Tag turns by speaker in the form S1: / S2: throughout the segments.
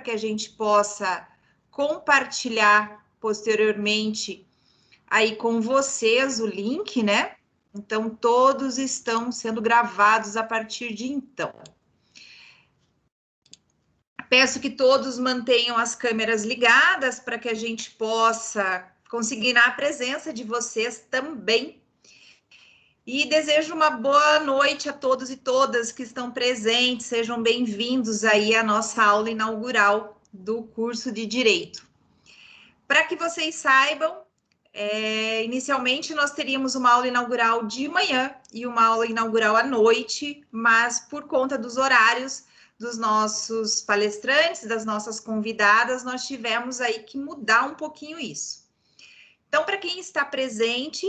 S1: que a gente possa compartilhar posteriormente aí com vocês o link, né? Então, todos estão sendo gravados a partir de então. Peço que todos mantenham as câmeras ligadas para que a gente possa conseguir a presença de vocês também. E desejo uma boa noite a todos e todas que estão presentes. Sejam bem-vindos aí à nossa aula inaugural do curso de Direito. Para que vocês saibam, inicialmente nós teríamos uma aula inaugural de manhã e uma aula inaugural à noite, mas por conta dos horários dos nossos palestrantes, das nossas convidadas, nós tivemos aí que mudar um pouquinho isso. Então, para quem está presente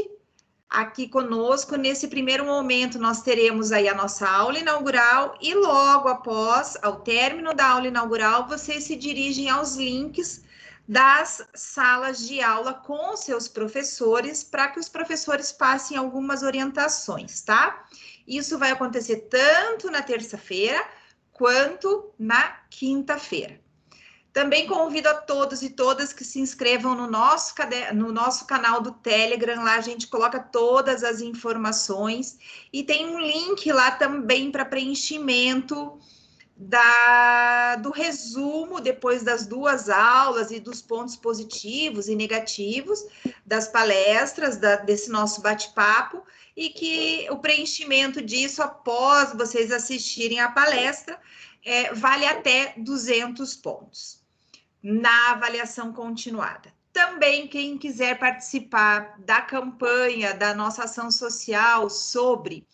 S1: aqui conosco, nesse primeiro momento, nós teremos aí a nossa aula inaugural e logo após, ao término da aula inaugural, vocês se dirigem aos links das salas de aula com seus professores, para que os professores passem algumas orientações, tá? Isso vai acontecer tanto na terça-feira quanto na quinta-feira. Também convido a todos e todas que se inscrevam no nosso canal do Telegram. Lá a gente coloca todas as informações e tem um link lá também para preenchimento do resumo depois das duas aulas e dos pontos positivos e negativos das palestras, desse nosso bate-papo, e que o preenchimento disso após vocês assistirem a palestra vale até 200 pontos na avaliação continuada. Também quem quiser participar da campanha da nossa ação social sobre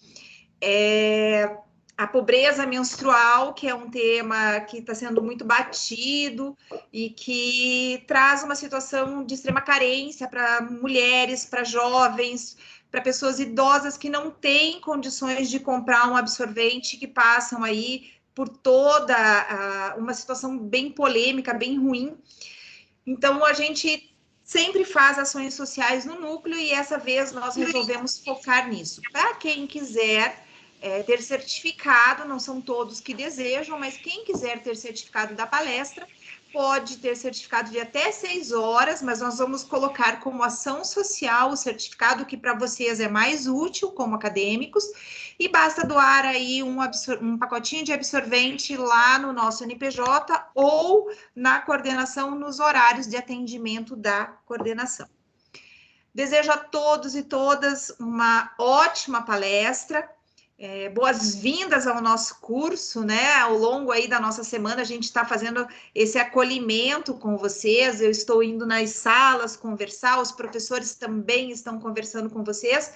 S1: a pobreza menstrual, que é um tema que está sendo muito batido e que traz uma situação de extrema carência para mulheres, para jovens, para pessoas idosas que não têm condições de comprar um absorvente, que passam aí por toda uma situação bem polêmica, bem ruim. Então, a gente sempre faz ações sociais no núcleo e essa vez nós resolvemos focar nisso. Para quem quiser ter certificado, não são todos que desejam, mas quem quiser ter certificado da palestra, pode ter certificado de até 6 horas, mas nós vamos colocar como ação social o certificado que para vocês é mais útil como acadêmicos, e basta doar aí um pacotinho de absorvente lá no nosso NPJ ou na coordenação nos horários de atendimento da coordenação. Desejo a todos e todas uma ótima palestra. Boas-vindas ao nosso curso, né? Ao longo aí da nossa semana, a gente está fazendo esse acolhimento com vocês. Eu estou indo nas salas conversar, os professores também estão conversando com vocês.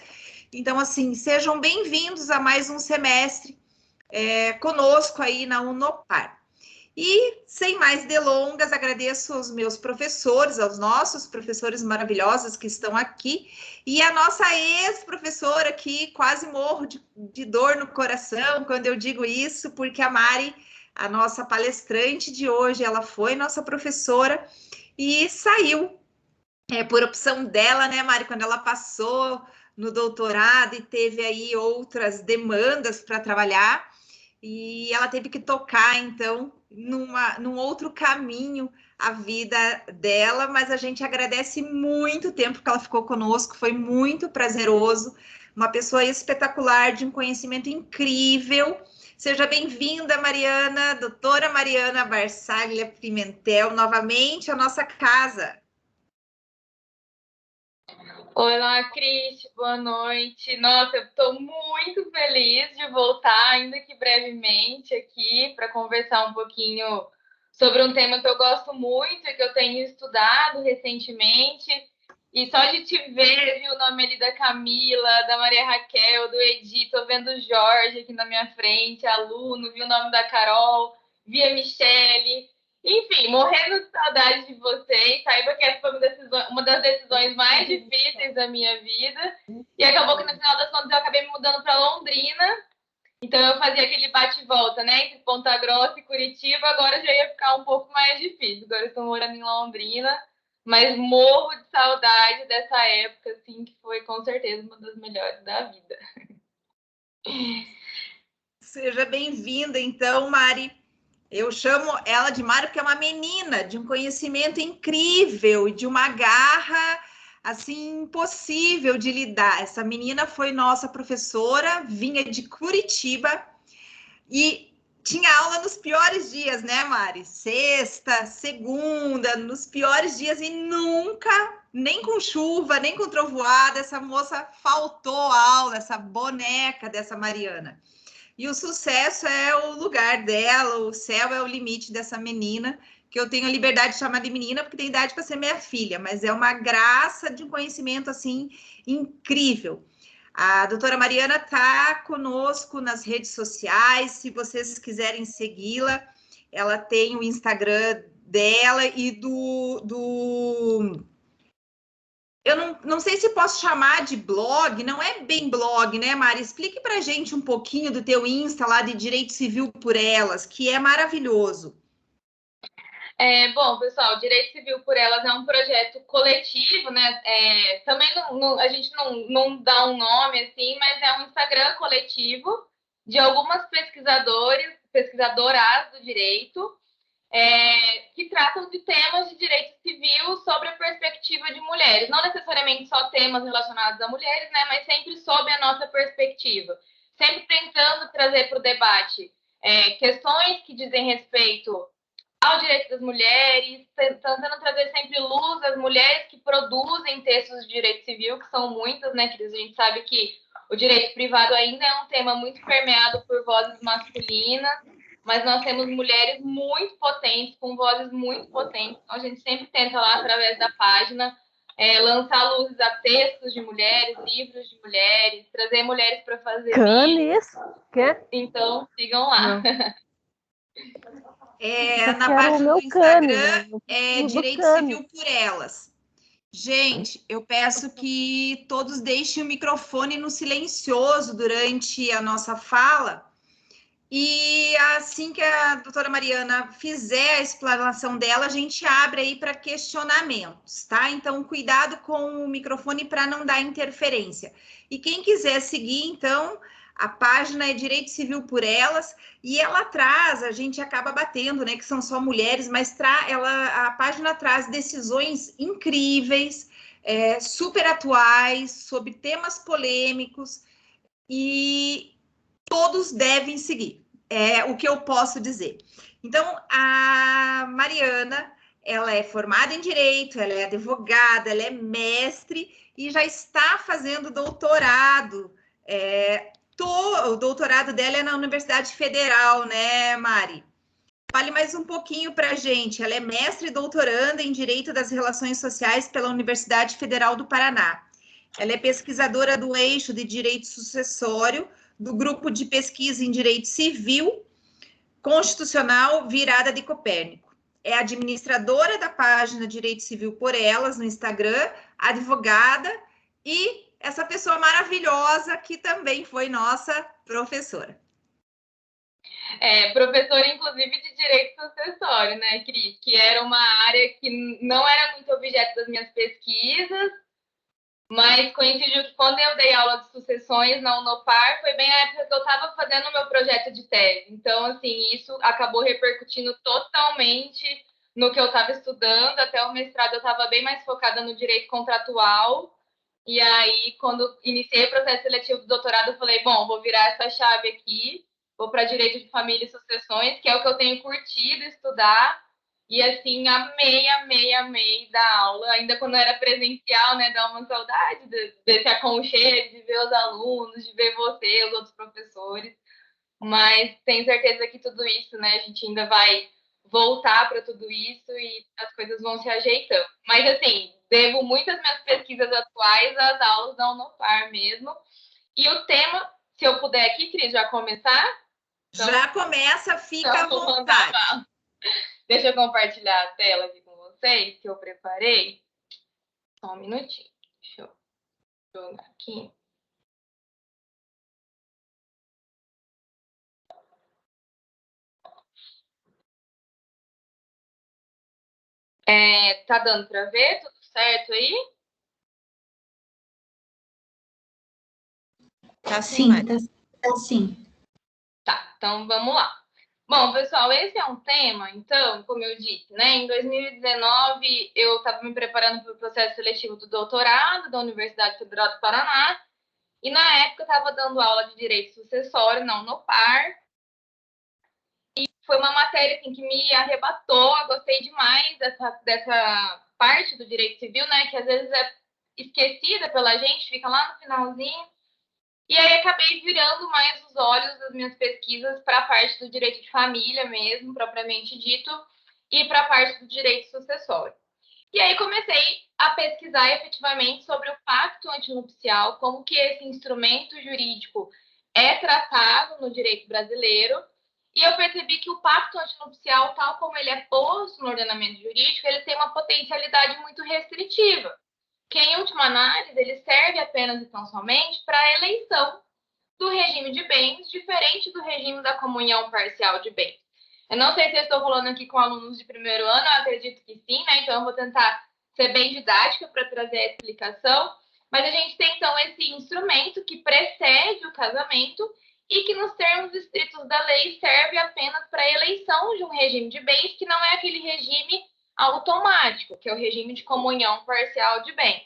S1: Então, assim, sejam bem-vindos a mais um semestre conosco aí na Unopar. E, sem mais delongas, agradeço aos meus professores, aos nossos professores maravilhosos que estão aqui, e a nossa ex-professora, que quase morro de dor no coração quando eu digo isso, porque a Mari, a nossa palestrante de hoje, ela foi nossa professora e saiu por opção dela, né, Mari, quando ela passou no doutorado e teve aí outras demandas para trabalhar, e ela teve que tocar, então, num outro caminho a vida dela, mas a gente agradece muito o tempo que ela ficou conosco, foi muito prazeroso, uma pessoa espetacular, de um conhecimento incrível. Seja bem-vinda, Mariana, doutora Mariana Barsaglia Pimentel, novamente à nossa casa.
S2: Olá, Cris, boa noite. Nossa, eu estou muito feliz de voltar, ainda que brevemente, aqui para conversar um pouquinho sobre um tema que eu gosto muito e que eu tenho estudado recentemente. E só de te ver, vi o nome ali da Camila, da Maria Raquel, do Edi, tô vendo o Jorge aqui na minha frente, aluno, vi o nome da Carol, vi a Michele. Enfim, morrendo de saudade de vocês. Saiba que essa foi uma das decisões mais difíceis da minha vida. E acabou que no final das contas eu acabei me mudando para Londrina. Então eu fazia aquele bate-volta, né? Entre Ponta Grossa e Curitiba. Agora já ia ficar um pouco mais difícil. Agora eu estou morando em Londrina. Mas morro de saudade dessa época, assim, que foi com certeza uma das melhores da vida.
S1: Seja bem-vinda, então, Mari. Eu chamo ela de Mari porque é uma menina de um conhecimento incrível e de uma garra assim impossível de lidar. Essa menina foi nossa professora, vinha de Curitiba e tinha aula nos piores dias, né, Mari? Sexta, segunda, nos piores dias e nunca, nem com chuva, nem com trovoada, essa moça faltou aula, essa boneca dessa Mariana. E o sucesso é o lugar dela, o céu é o limite dessa menina, que eu tenho a liberdade de chamar de menina, porque tem idade para ser minha filha, mas é uma graça de um conhecimento assim incrível. A doutora Mariana está conosco nas redes sociais, se vocês quiserem segui-la, ela tem o Instagram dela e eu não sei se posso chamar de blog, não é bem blog, né, Mari? Explique para a gente um pouquinho do teu Insta lá de Direito Civil por Elas, que é maravilhoso.
S2: Bom, pessoal, Direito Civil por Elas é um projeto coletivo, né? Também a gente não dá um nome assim, mas é um Instagram coletivo de algumas pesquisadoras do direito, que tratam de temas de direito civil sobre a perspectiva de mulheres. Não necessariamente só temas relacionados a mulheres, né? Mas sempre sob a nossa perspectiva. Sempre tentando trazer para o debate questões que dizem respeito ao direito das mulheres, tentando trazer sempre luz às mulheres que produzem textos de direito civil, que são muitas, né, Cris? A gente sabe que o direito privado ainda é um tema muito permeado por vozes masculinas, mas nós temos mulheres muito potentes, com vozes muito potentes. Então, a gente sempre tenta lá, através da página, lançar luzes a textos de mulheres, livros de mulheres, trazer mulheres para fazer vídeos. Então, sigam lá.
S1: Na página do Instagram é Direito Civil por Elas. Gente, eu peço que todos deixem o microfone no silencioso durante a nossa fala. E assim que a doutora Mariana fizer a explanação dela, a gente abre aí para questionamentos, tá? Então, cuidado com o microfone para não dar interferência. E quem quiser seguir, então, a página é Direito Civil por Elas, e ela traz, a gente acaba batendo, né, que são só mulheres, mas a página traz decisões incríveis, super atuais, sobre temas polêmicos, e todos devem seguir, é o que eu posso dizer. Então, a Mariana, ela é formada em Direito, ela é advogada, ela é mestre e já está fazendo doutorado. O doutorado dela é na Universidade Federal, né, Mari? Fale mais um pouquinho para a gente. Ela é mestre e doutoranda em Direito das Relações Sociais pela Universidade Federal do Paraná. Ela é pesquisadora do eixo de Direito Sucessório, do Grupo de Pesquisa em Direito Civil Constitucional Virada de Copérnico. É administradora da página Direito Civil por Elas no Instagram, advogada e essa pessoa maravilhosa que também foi nossa professora.
S2: Professora, inclusive, de Direito Sucessório, né, Cris? Que era uma área que não era muito objeto das minhas pesquisas, mas coincidiu que quando eu dei aula de sucessões na Unopar, foi bem a época que eu estava fazendo o meu projeto de tese. Então, assim, isso acabou repercutindo totalmente no que eu estava estudando. Até o mestrado eu estava bem mais focada no direito contratual. E aí, quando iniciei o processo seletivo do doutorado, eu falei, bom, vou virar essa chave aqui, vou para direito de família e sucessões, que é o que eu tenho curtido estudar. E assim, amei da aula. Ainda quando era presencial, né, dá uma saudade desse aconchego, de ver os alunos, de ver você, os outros professores. Mas tenho certeza que tudo isso, né, a gente ainda vai voltar para tudo isso e as coisas vão se ajeitando. Mas assim, devo muitas minhas pesquisas atuais às aulas da Unopar mesmo. E o tema, se eu puder aqui, Cris, já começar?
S1: Então, já começa, fica à vontade.
S2: Deixa eu compartilhar a tela aqui com vocês, que eu preparei. Só um minutinho. Deixa eu jogar aqui. Tá dando para ver? Tudo certo aí?
S3: Tá sim, tá sim.
S2: Tá, então vamos lá. Bom, pessoal, esse é um tema, então, como eu disse, né? Em 2019, eu estava me preparando para o processo seletivo do doutorado da Universidade Federal do Paraná, e na época eu estava dando aula de direito sucessório na Unopar. Foi uma matéria assim, que me arrebatou, eu gostei demais dessa parte do direito civil, né? Que às vezes é esquecida pela gente, fica lá no finalzinho. E aí acabei virando mais os olhos das minhas pesquisas para a parte do direito de família mesmo, propriamente dito, e para a parte do direito sucessório. E aí comecei a pesquisar efetivamente sobre o pacto antinupcial, como que esse instrumento jurídico é tratado no direito brasileiro. E eu percebi que o pacto antinupcial, tal como ele é posto no ordenamento jurídico, ele tem uma potencialidade muito restritiva, que em última análise ele serve apenas e tão somente para a eleição do regime de bens, diferente do regime da comunhão parcial de bens. Eu não sei se eu estou falando aqui com alunos de primeiro ano, eu acredito que sim, né? Então eu vou tentar ser bem didática para trazer a explicação. Mas a gente tem então esse instrumento que precede o casamento e que, nos termos estritos da lei, serve apenas para a eleição de um regime de bens, que não é aquele regime automático, que é o regime de comunhão parcial de bens.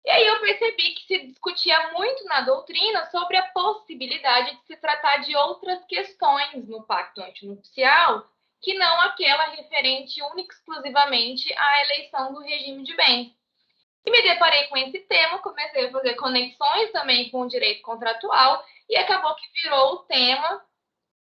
S2: E aí eu percebi que se discutia muito na doutrina sobre a possibilidade de se tratar de outras questões no pacto antinupcial, que não aquela referente única e exclusivamente à eleição do regime de bens. E me deparei com esse tema, comecei a fazer conexões também com o direito contratual e acabou que virou o tema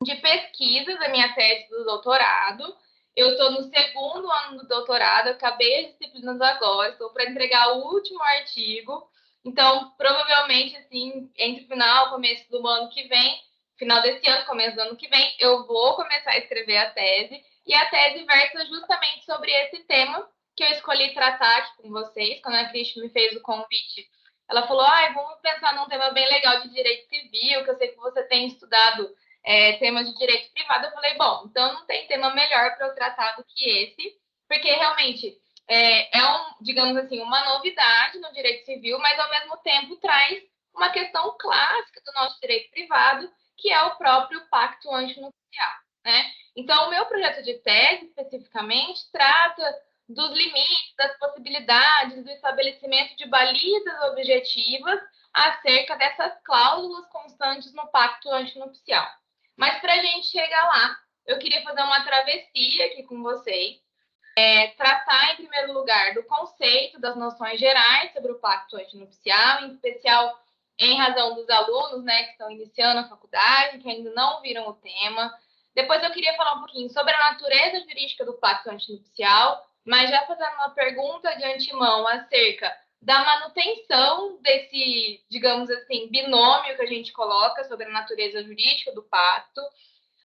S2: de pesquisa da minha tese do doutorado. Eu estou no segundo ano do doutorado, acabei as disciplinas agora, estou para entregar o último artigo. Então, provavelmente, assim, entre final e começo do ano que vem, final desse ano, começo do ano que vem, eu vou começar a escrever a tese. E a tese versa justamente sobre esse tema que eu escolhi tratar aqui com vocês. Quando a Cristi me fez o convite, ela falou, vamos pensar num tema bem legal de direito civil, que eu sei que você tem estudado temas de direito privado. Eu falei, bom, então não tem tema melhor para eu tratar do que esse, porque realmente digamos assim, uma novidade no direito civil, mas ao mesmo tempo traz uma questão clássica do nosso direito privado, que é o próprio pacto antinupcial, né? Então, o meu projeto de tese, especificamente, trata dos limites, das possibilidades, do estabelecimento de balizas objetivas acerca dessas cláusulas constantes no pacto antinupcial. Mas para a gente chegar lá, eu queria fazer uma travessia aqui com vocês, tratar, em primeiro lugar, do conceito, das noções gerais sobre o pacto antinupcial, em especial em razão dos alunos, né, que estão iniciando a faculdade, que ainda não viram o tema. Depois eu queria falar um pouquinho sobre a natureza jurídica do pacto antinupcial, mas já fazendo uma pergunta de antemão acerca da manutenção desse, digamos assim, binômio que a gente coloca sobre a natureza jurídica do pacto,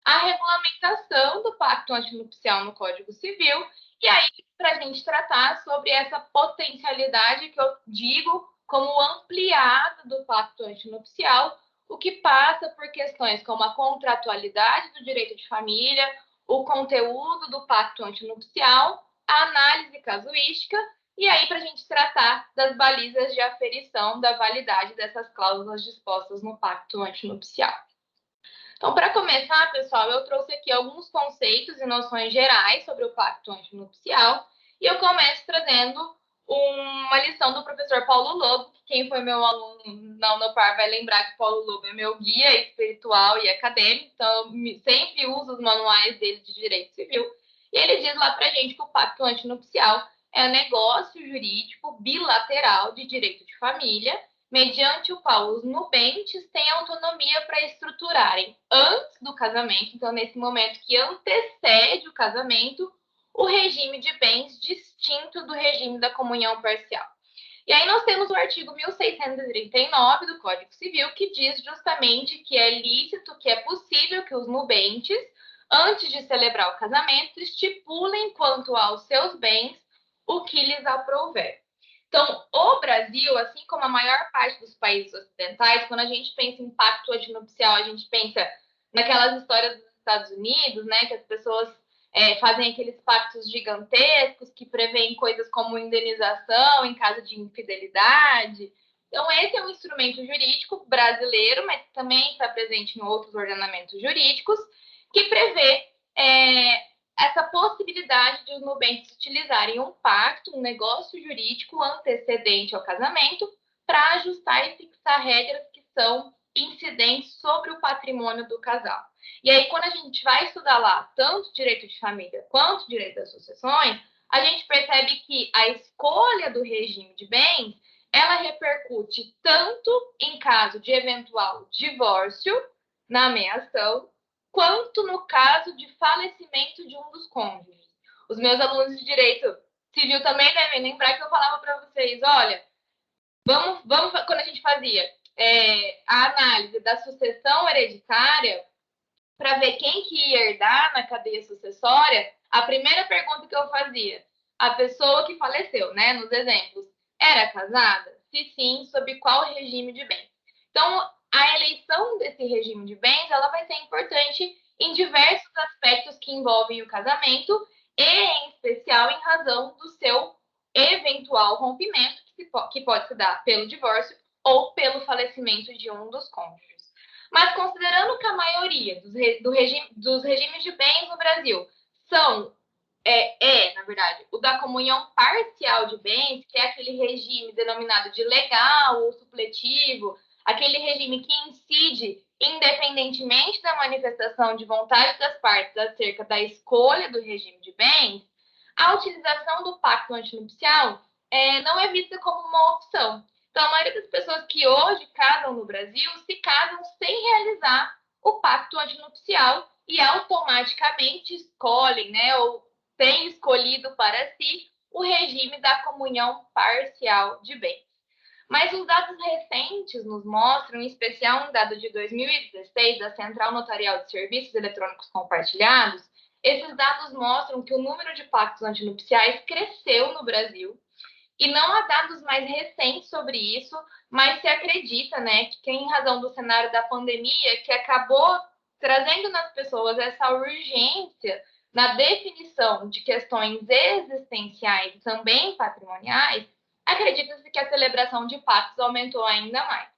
S2: a regulamentação do pacto antinupcial no Código Civil, e aí para a gente tratar sobre essa potencialidade que eu digo como ampliada do pacto antinupcial, o que passa por questões como a contratualidade do direito de família, o conteúdo do pacto antinupcial, a análise casuística, e aí para a gente tratar das balizas de aferição da validade dessas cláusulas dispostas no pacto antinupcial. Então, para começar, pessoal, eu trouxe aqui alguns conceitos e noções gerais sobre o pacto antinupcial, e eu começo trazendo uma lição do professor Paulo Lobo, que quem foi meu aluno na Unopar vai lembrar que Paulo Lobo é meu guia espiritual e acadêmico, então eu sempre uso os manuais dele de direito civil, e ele diz lá para a gente que o pacto antinupcial é um negócio jurídico bilateral de direito de família, mediante o qual os nubentes têm autonomia para estruturarem antes do casamento, então nesse momento que antecede o casamento, o regime de bens distinto do regime da comunhão parcial. E aí nós temos o artigo 1639 do Código Civil, que diz justamente que é lícito, que é possível que os nubentes, antes de celebrar o casamento, estipulem quanto aos seus bens o que lhes aprouver. Então, o Brasil, assim como a maior parte dos países ocidentais, quando a gente pensa em pacto antinupcial, a gente pensa naquelas histórias dos Estados Unidos, né, que as pessoas fazem aqueles pactos gigantescos que prevêem coisas como indenização em caso de infidelidade. Então, esse é um instrumento jurídico brasileiro, mas também está presente em outros ordenamentos jurídicos, que prevê essa possibilidade de os nubentes utilizarem um pacto, um negócio jurídico antecedente ao casamento para ajustar e fixar regras que são incidentes sobre o patrimônio do casal. E aí, quando a gente vai estudar lá tanto direito de família quanto direito das sucessões, a gente percebe que a escolha do regime de bens, ela repercute tanto em caso de eventual divórcio na meação, quanto no caso de falecimento de um dos cônjuges. Os meus alunos de direito civil também devem lembrar que eu falava para vocês, olha, vamos quando a gente fazia a análise da sucessão hereditária, para ver quem que ia herdar na cadeia sucessória, a primeira pergunta que eu fazia, a pessoa que faleceu, né, nos exemplos, era casada? Se sim, sob qual regime de bens? Então, a eleição desse regime de bens, ela vai ser importante em diversos aspectos que envolvem o casamento e, em especial, em razão do seu eventual rompimento, que pode se dar pelo divórcio ou pelo falecimento de um dos cônjuges. Mas considerando que a maioria dos regimes de bens no Brasil são, na verdade, o da comunhão parcial de bens, que é aquele regime denominado de legal ou supletivo, aquele regime que incide independentemente da manifestação de vontade das partes acerca da escolha do regime de bens, a utilização do pacto antinupcial não é vista como uma opção. Então, a maioria das pessoas que hoje casam no Brasil se casam sem realizar o pacto antinupcial e automaticamente escolhem, né, ou têm escolhido para si o regime da comunhão parcial de bens. Mas os dados recentes nos mostram, em especial um dado de 2016 da Central Notarial de Serviços Eletrônicos Compartilhados, esses dados mostram que o número de pactos antinupciais cresceu no Brasil. E não há dados mais recentes sobre isso, mas se acredita, né, que em razão do cenário da pandemia, que acabou trazendo nas pessoas essa urgência na definição de questões existenciais e também patrimoniais, acredita-se que a celebração de pactos aumentou ainda mais.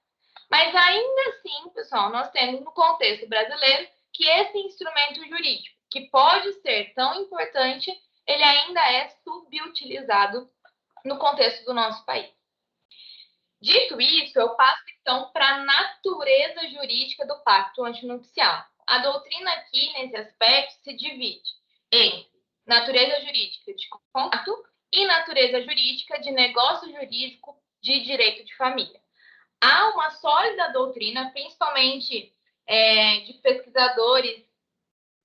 S2: Mas ainda assim, pessoal, nós temos no contexto brasileiro que esse instrumento jurídico, que pode ser tão importante, ele ainda é subutilizado no contexto do nosso país. Dito isso, eu passo então para a natureza jurídica do pacto antinupcial. A doutrina aqui, nesse aspecto, se divide em natureza jurídica de contrato e natureza jurídica de negócio jurídico de direito de família. Há uma sólida doutrina, principalmente de pesquisadores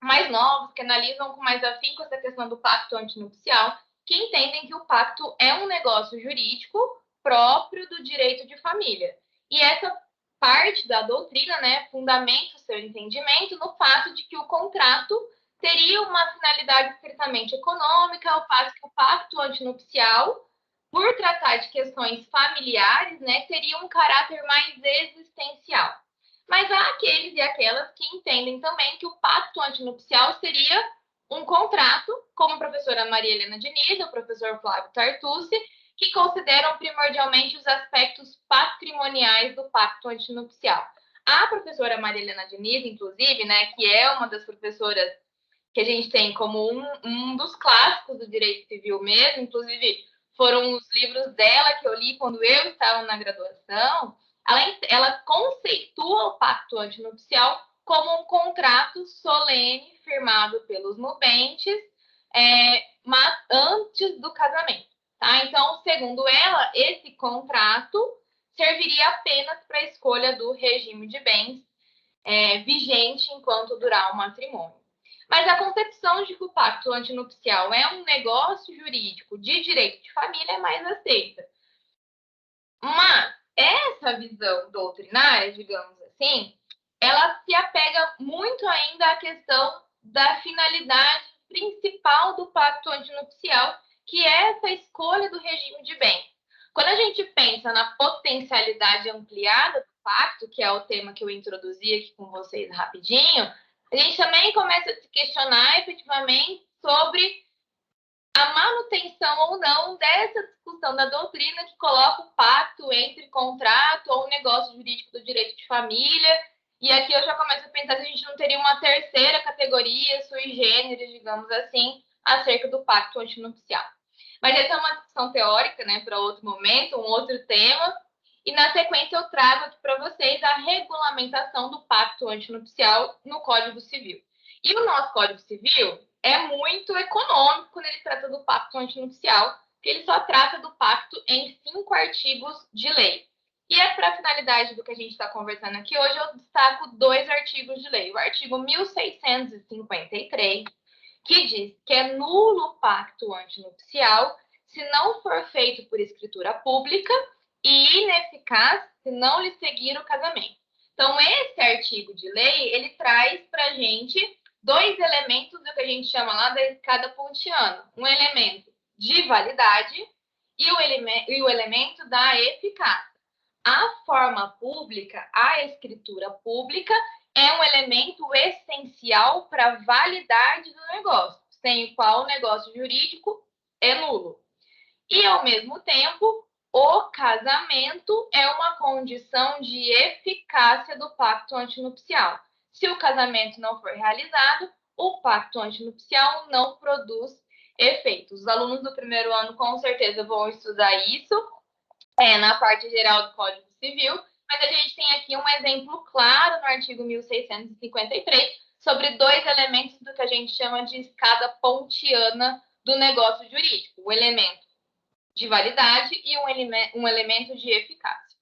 S2: mais novos, que analisam com mais afinco essa questão do pacto antinupcial, que entendem que o pacto é um negócio jurídico próprio do direito de família. E essa parte da doutrina, né, fundamenta o seu entendimento no fato de que o contrato teria uma finalidade estritamente econômica, ao passo que o pacto antinupcial, por tratar de questões familiares, né, teria um caráter mais existencial. Mas há aqueles e aquelas que entendem também que o pacto antinupcial seria um contrato, como a professora Maria Helena Diniz e o professor Flávio Tartucci, que consideram primordialmente os aspectos patrimoniais do pacto antinupcial. A professora Maria Helena Diniz, inclusive, né, que é uma das professoras que a gente tem como um dos clássicos do direito civil mesmo, inclusive foram os livros dela que eu li quando eu estava na graduação, ela conceitua o pacto antinupcial como um contrato solene firmado pelos nubentes, mas antes do casamento. Tá? Então, segundo ela, esse contrato serviria apenas para a escolha do regime de bens vigente enquanto durar o matrimônio. Mas a concepção de que o pacto antinupcial é um negócio jurídico de direito de família é mais aceita. Mas essa visão doutrinária, digamos assim, ela se apega muito ainda à questão da finalidade principal do pacto antinupcial, que é essa escolha do regime de bens. Quando a gente pensa na potencialidade ampliada do pacto, que é o tema que eu introduzi aqui com vocês rapidinho, a gente também começa a se questionar efetivamente sobre a manutenção ou não dessa discussão da doutrina que coloca o pacto entre contrato ou negócio jurídico do direito de família E aqui eu já começo a pensar se a gente não teria uma terceira categoria, sui generis, digamos assim, acerca do pacto antinupcial. Mas essa é uma discussão teórica, né, para outro momento, um outro tema. E na sequência eu trago aqui para vocês a regulamentação do pacto antinupcial no Código Civil. E o nosso Código Civil é muito econômico quando ele trata do pacto antinupcial, porque ele só trata do pacto em 5 artigos de lei. E é para a finalidade do que a gente está conversando aqui hoje, eu destaco 2 artigos de lei. O artigo 1653, que diz que é nulo o pacto antinupcial se não for feito por escritura pública e ineficaz se não lhe seguir o casamento. Então, esse artigo de lei, ele traz para a gente 2 elementos do que a gente chama lá da escada pontiana. Um elemento de validade e o elemento da eficácia. A forma pública, a escritura pública, é um elemento essencial para a validade do negócio, sem o qual o negócio jurídico é nulo. E, ao mesmo tempo, o casamento é uma condição de eficácia do pacto antinupcial. Se o casamento não for realizado, o pacto antinupcial não produz efeitos. Os alunos do primeiro ano, com certeza, vão estudar isso na parte geral do Código Civil, mas a gente tem aqui um exemplo claro no artigo 1653 sobre 2 elementos do que a gente chama de escada pontiana do negócio jurídico, o elemento de validade e um elemento de eficácia.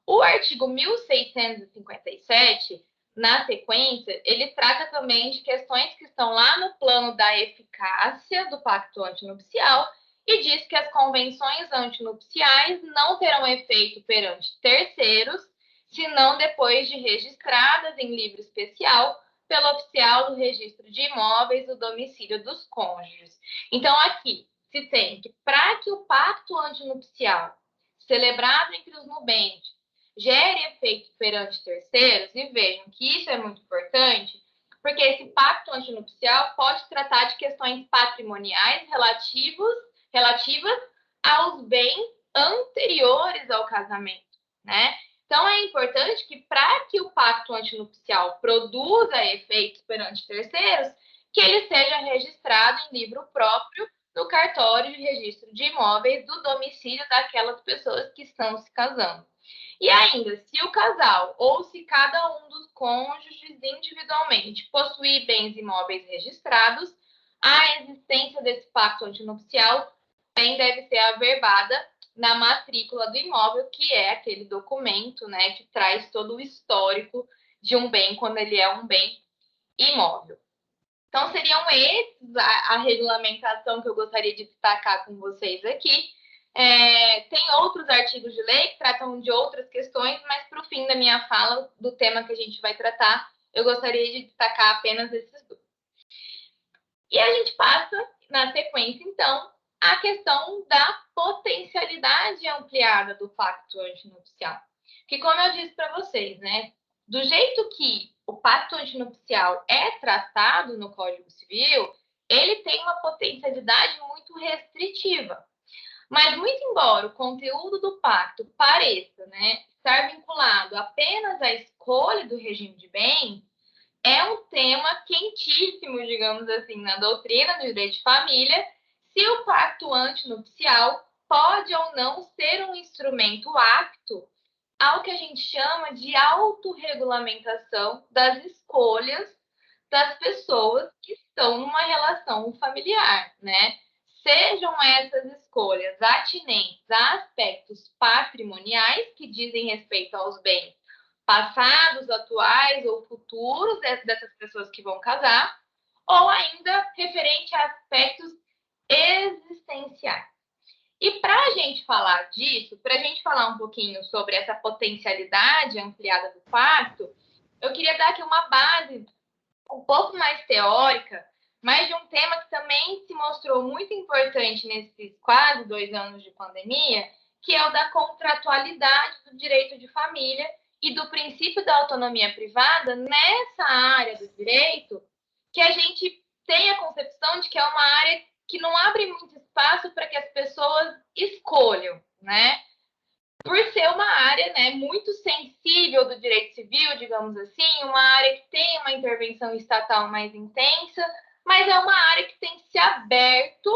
S2: O artigo 1657, na sequência, ele trata também de questões que estão lá no plano da eficácia do pacto antinupcial e diz que as convenções antinupciais não terão efeito perante terceiros, senão depois de registradas em livro especial pelo oficial do registro de imóveis do domicílio dos cônjuges. Então, aqui se tem que, para que o pacto antinupcial celebrado entre os nubentes gere efeito perante terceiros, e vejam que isso é muito importante, porque esse pacto antinupcial pode tratar de questões patrimoniais relativas aos bens anteriores ao casamento, né? Então, é importante que, para que o pacto antinupcial produza efeitos perante terceiros, que ele seja registrado em livro próprio no cartório de registro de imóveis do domicílio daquelas pessoas que estão se casando. E ainda, se o casal ou se cada um dos cônjuges individualmente possuir bens imóveis registrados, a existência desse pacto antinupcial também deve ser averbada na matrícula do imóvel, que é aquele documento, né, que traz todo o histórico de um bem quando ele é um bem imóvel. Então, seriam esses a regulamentação que eu gostaria de destacar com vocês aqui. Tem outros artigos de lei que tratam de outras questões, mas para o fim da minha fala, do tema que a gente vai tratar, eu gostaria de destacar apenas esses 2. E a gente passa, na sequência, então, a questão da potencialidade ampliada do pacto antinupcial. Que, como eu disse para vocês, né, do jeito que o pacto antinupcial é tratado no Código Civil, ele tem uma potencialidade muito restritiva. Mas, muito embora o conteúdo do pacto pareça, né, estar vinculado apenas à escolha do regime de bens, é um tema quentíssimo, digamos assim, na doutrina do direito de família, se o pacto antinupcial pode ou não ser um instrumento apto ao que a gente chama de autorregulamentação das escolhas das pessoas que estão numa relação familiar, né? Sejam essas escolhas atinentes a aspectos patrimoniais, que dizem respeito aos bens passados, atuais ou futuros dessas pessoas que vão casar, ou ainda referente a aspectos existenciais. E para a gente falar disso, para a gente falar um pouquinho sobre essa potencialidade ampliada do pacto, eu queria dar aqui uma base um pouco mais teórica, mas de um tema que também se mostrou muito importante nesses quase 2 anos de pandemia, que é o da contratualidade do direito de família e do princípio da autonomia privada nessa área do direito, que a gente tem a concepção de que é uma área que não abre muito espaço para que as pessoas escolham, né? por ser uma área, né, muito sensível do direito civil, digamos assim, uma área que tem uma intervenção estatal mais intensa, mas é uma área que tem se aberto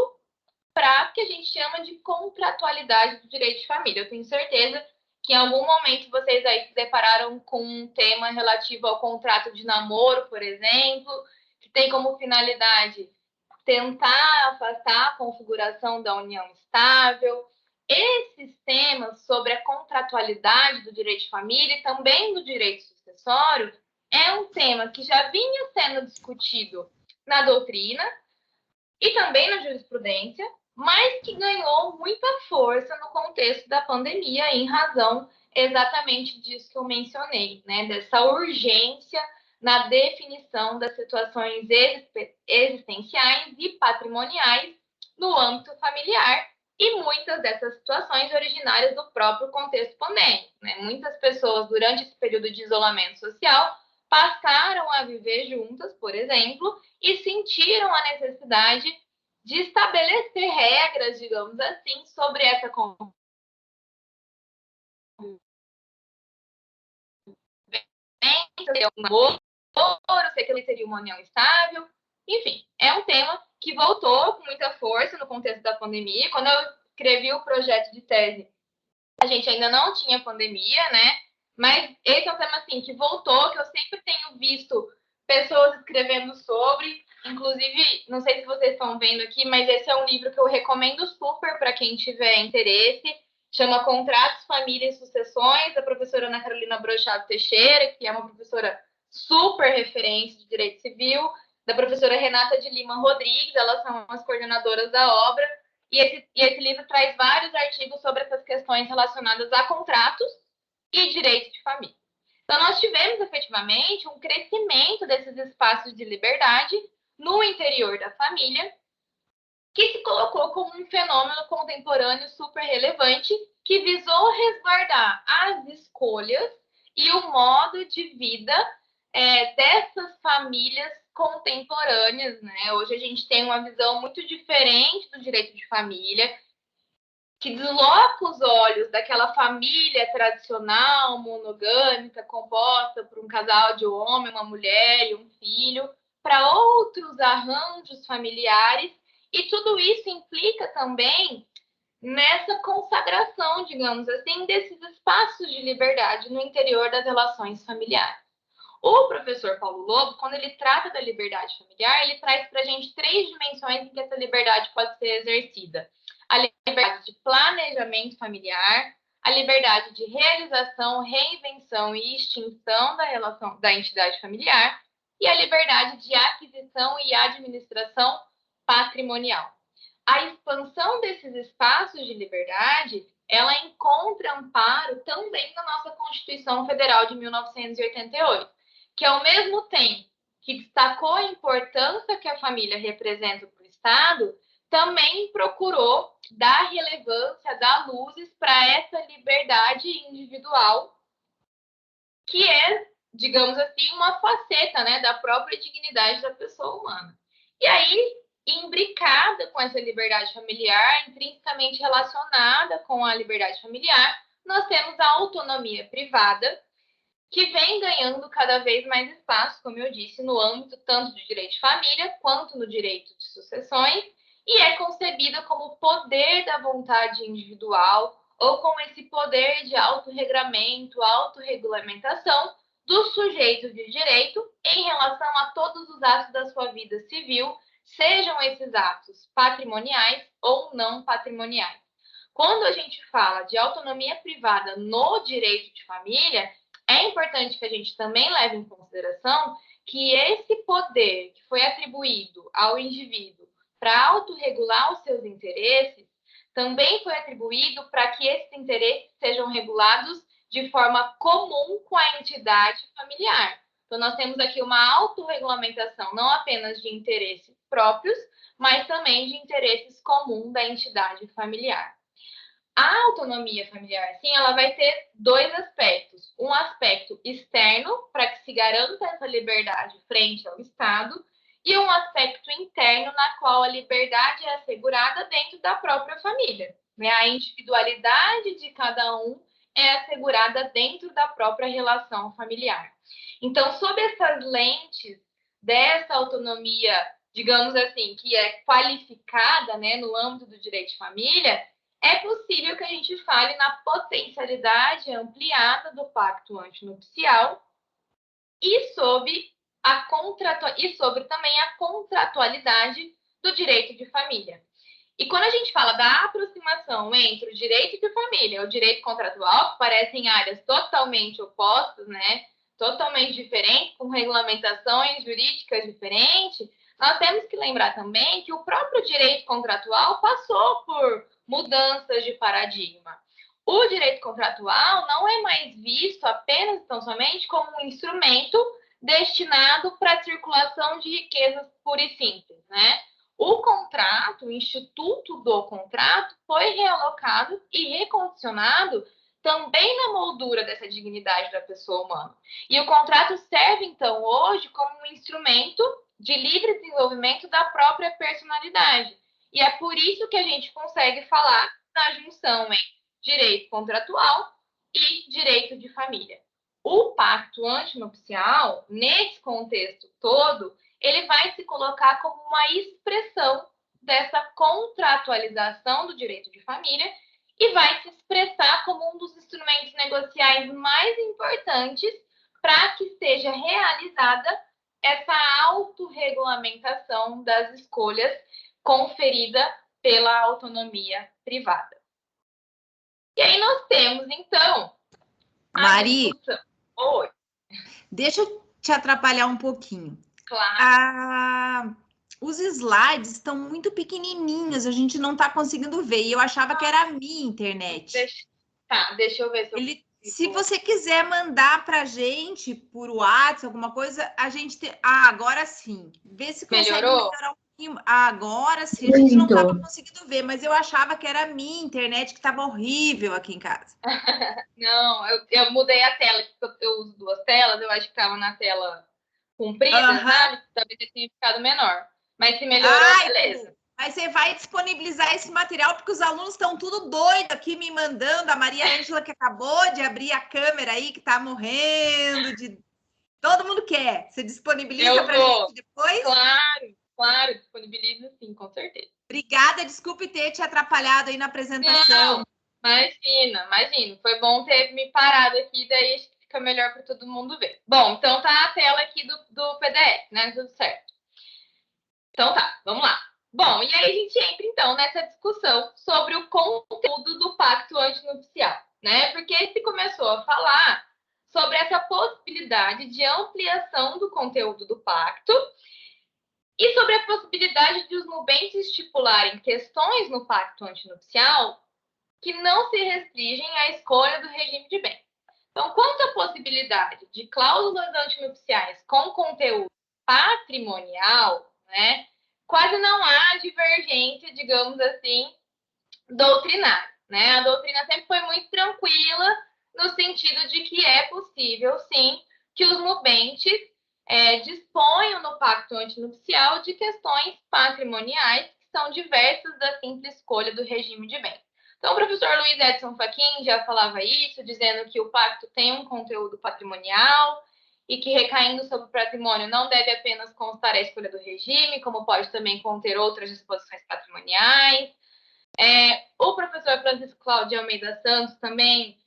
S2: para o que a gente chama de contratualidade do direito de família. Eu tenho certeza que em algum momento vocês aí se depararam com um tema relativo ao contrato de namoro, por exemplo, que tem como finalidade tentar afastar a configuração da união estável. Esses temas sobre a contratualidade do direito de família e também do direito sucessório é um tema que já vinha sendo discutido na doutrina e também na jurisprudência, mas que ganhou muita força no contexto da pandemia, em razão exatamente disso que eu mencionei, né? Dessa urgência na definição das situações existenciais e patrimoniais no âmbito familiar, e muitas dessas situações originárias do próprio contexto pandêmico, né? Muitas pessoas, durante esse período de isolamento social, passaram a viver juntas, por exemplo, e sentiram a necessidade de estabelecer regras, digamos assim, sobre essa convivência, um namoro, se aquilo seria uma união estável. Enfim, é um tema que voltou com muita força no contexto da pandemia. Quando eu escrevi o projeto de tese, a gente ainda não tinha pandemia, né? Mas esse é um tema assim que voltou, que eu sempre tenho visto pessoas escrevendo sobre. Inclusive, não sei se vocês estão vendo aqui, mas esse é um livro que eu recomendo super para quem tiver interesse. Chama Contratos, Família e Sucessões, da professora Ana Carolina Brochado Teixeira, que é uma professora super referência de direito civil, da professora Renata de Lima Rodrigues, elas são as coordenadoras da obra. E esse livro traz vários artigos sobre essas questões relacionadas a contratos e direito de família. Então, nós tivemos efetivamente um crescimento desses espaços de liberdade no interior da família, que se colocou como um fenômeno contemporâneo super relevante, que visou resguardar as escolhas e o modo de vida dessas famílias contemporâneas, né? Hoje a gente tem uma visão muito diferente do direito de família, que desloca os olhos daquela família tradicional, monogâmica, composta por um casal de um homem, uma mulher e um filho, para outros arranjos familiares, e tudo isso implica também nessa consagração, digamos assim, desses espaços de liberdade no interior das relações familiares. O professor Paulo Lobo, quando ele trata da liberdade familiar, ele traz para a gente 3 dimensões em que essa liberdade pode ser exercida: a liberdade de planejamento familiar, a liberdade de realização, reinvenção e extinção da relação da entidade familiar, e a liberdade de aquisição e administração patrimonial. A expansão desses espaços de liberdade, ela encontra amparo também na nossa Constituição Federal de 1988, que ao mesmo tempo que destacou a importância que a família representa para o Estado, também procurou dar relevância, dar luzes para essa liberdade individual, que é, digamos assim, uma faceta, né, da própria dignidade da pessoa humana. E aí, imbricada com essa liberdade familiar, intrinsecamente relacionada com a liberdade familiar, nós temos a autonomia privada, que vem ganhando cada vez mais espaço, como eu disse, no âmbito tanto do direito de família quanto no direito de sucessões, e é concebida como poder da vontade individual ou como esse poder de autorregramento, autorregulamentação do sujeito de direito em relação a todos os atos da sua vida civil, sejam esses atos patrimoniais ou não patrimoniais. Quando a gente fala de autonomia privada no direito de família, é importante que a gente também leve em consideração que esse poder que foi atribuído ao indivíduo para autorregular os seus interesses também foi atribuído para que esses interesses sejam regulados de forma comum com a entidade familiar. Então, nós temos aqui uma autorregulamentação não apenas de interesses próprios, mas também de interesses comuns da entidade familiar. A autonomia familiar, sim, ela vai ter 2 aspectos. Um aspecto externo, para que se garanta essa liberdade frente ao Estado, e um aspecto interno, na qual a liberdade é assegurada dentro da própria família, né? A individualidade de cada um é assegurada dentro da própria relação familiar. Então, sob essas lentes dessa autonomia, digamos assim, que é qualificada, né, no âmbito do direito de família, é possível que a gente fale na potencialidade ampliada do pacto antinupcial e sobre também a contratualidade do direito de família. E quando a gente fala da aproximação entre o direito de família e o direito contratual, que parecem áreas totalmente opostas, né? Totalmente diferentes, com regulamentações jurídicas diferentes, nós temos que lembrar também que o próprio direito contratual passou por mudanças de paradigma. O direito contratual não é mais visto apenas, tão somente, como um instrumento destinado para a circulação de riquezas pura e simples, né? O contrato, o instituto do contrato, foi realocado e recondicionado também na moldura dessa dignidade da pessoa humana. E o contrato serve, então, hoje como um instrumento de livre desenvolvimento da própria personalidade. E é por isso que a gente consegue falar da junção entre direito contratual e direito de família. O pacto antinupcial, nesse contexto todo, ele vai se colocar como uma expressão dessa contratualização do direito de família e vai se expressar como um dos instrumentos negociais mais importantes para que seja realizada essa autorregulamentação das escolhas conferida pela autonomia privada. E aí nós temos, então,
S1: Mari,
S2: discussão. Oi.
S1: Deixa eu te atrapalhar um pouquinho.
S2: Claro.
S1: Os slides estão muito pequenininhos, a gente não está conseguindo ver. E eu achava que era a minha internet.
S2: Deixa eu ver se
S1: se você quiser mandar para a gente por WhatsApp, alguma coisa, a gente tem. Agora sim. Vê se consegue melhorar um pouquinho. Agora sim, a gente não estava conseguindo ver, mas eu achava que era a minha internet que estava horrível aqui em casa.
S2: Não, eu mudei a tela, eu uso duas telas, eu acho que estava na tela comprida, sabe? Talvez tenha ficado menor. Mas se melhorou, beleza.
S1: Mas você vai disponibilizar esse material, porque os alunos estão tudo doido aqui me mandando. A Maria Ângela, que acabou de abrir a câmera aí, que está morrendo de. Todo mundo quer. Você disponibiliza para a gente depois?
S2: Claro, disponibilizo sim, com certeza.
S1: Obrigada, desculpe ter te atrapalhado aí na apresentação.
S2: Não, imagina. Foi bom ter me parado aqui, daí acho que fica melhor para todo mundo ver. Bom, então tá a tela aqui do PDF, né? Tudo certo. Então tá, vamos lá. Bom, e aí a gente entra então nessa discussão sobre o conteúdo do pacto antinupcial, né? Porque se começou a falar sobre essa possibilidade de ampliação do conteúdo do pacto e sobre a possibilidade de os nubentes estipularem questões no pacto antinupcial que não se restringem à escolha do regime de bens. Então, quanto à possibilidade de cláusulas antinupciais com conteúdo patrimonial, né, quase não há divergência, digamos assim, doutrinária. Né? A doutrina sempre foi muito tranquila no sentido de que é possível, sim, que os nubentes disponham no pacto antinupcial de questões patrimoniais que são diversas da simples escolha do regime de bens. Então, o professor Luiz Edson Fachin já falava isso, dizendo que o pacto tem um conteúdo patrimonial e que, recaindo sobre o patrimônio, não deve apenas constar a escolha do regime, como pode também conter outras disposições patrimoniais. O professor Francisco Cláudio Almeida Santos também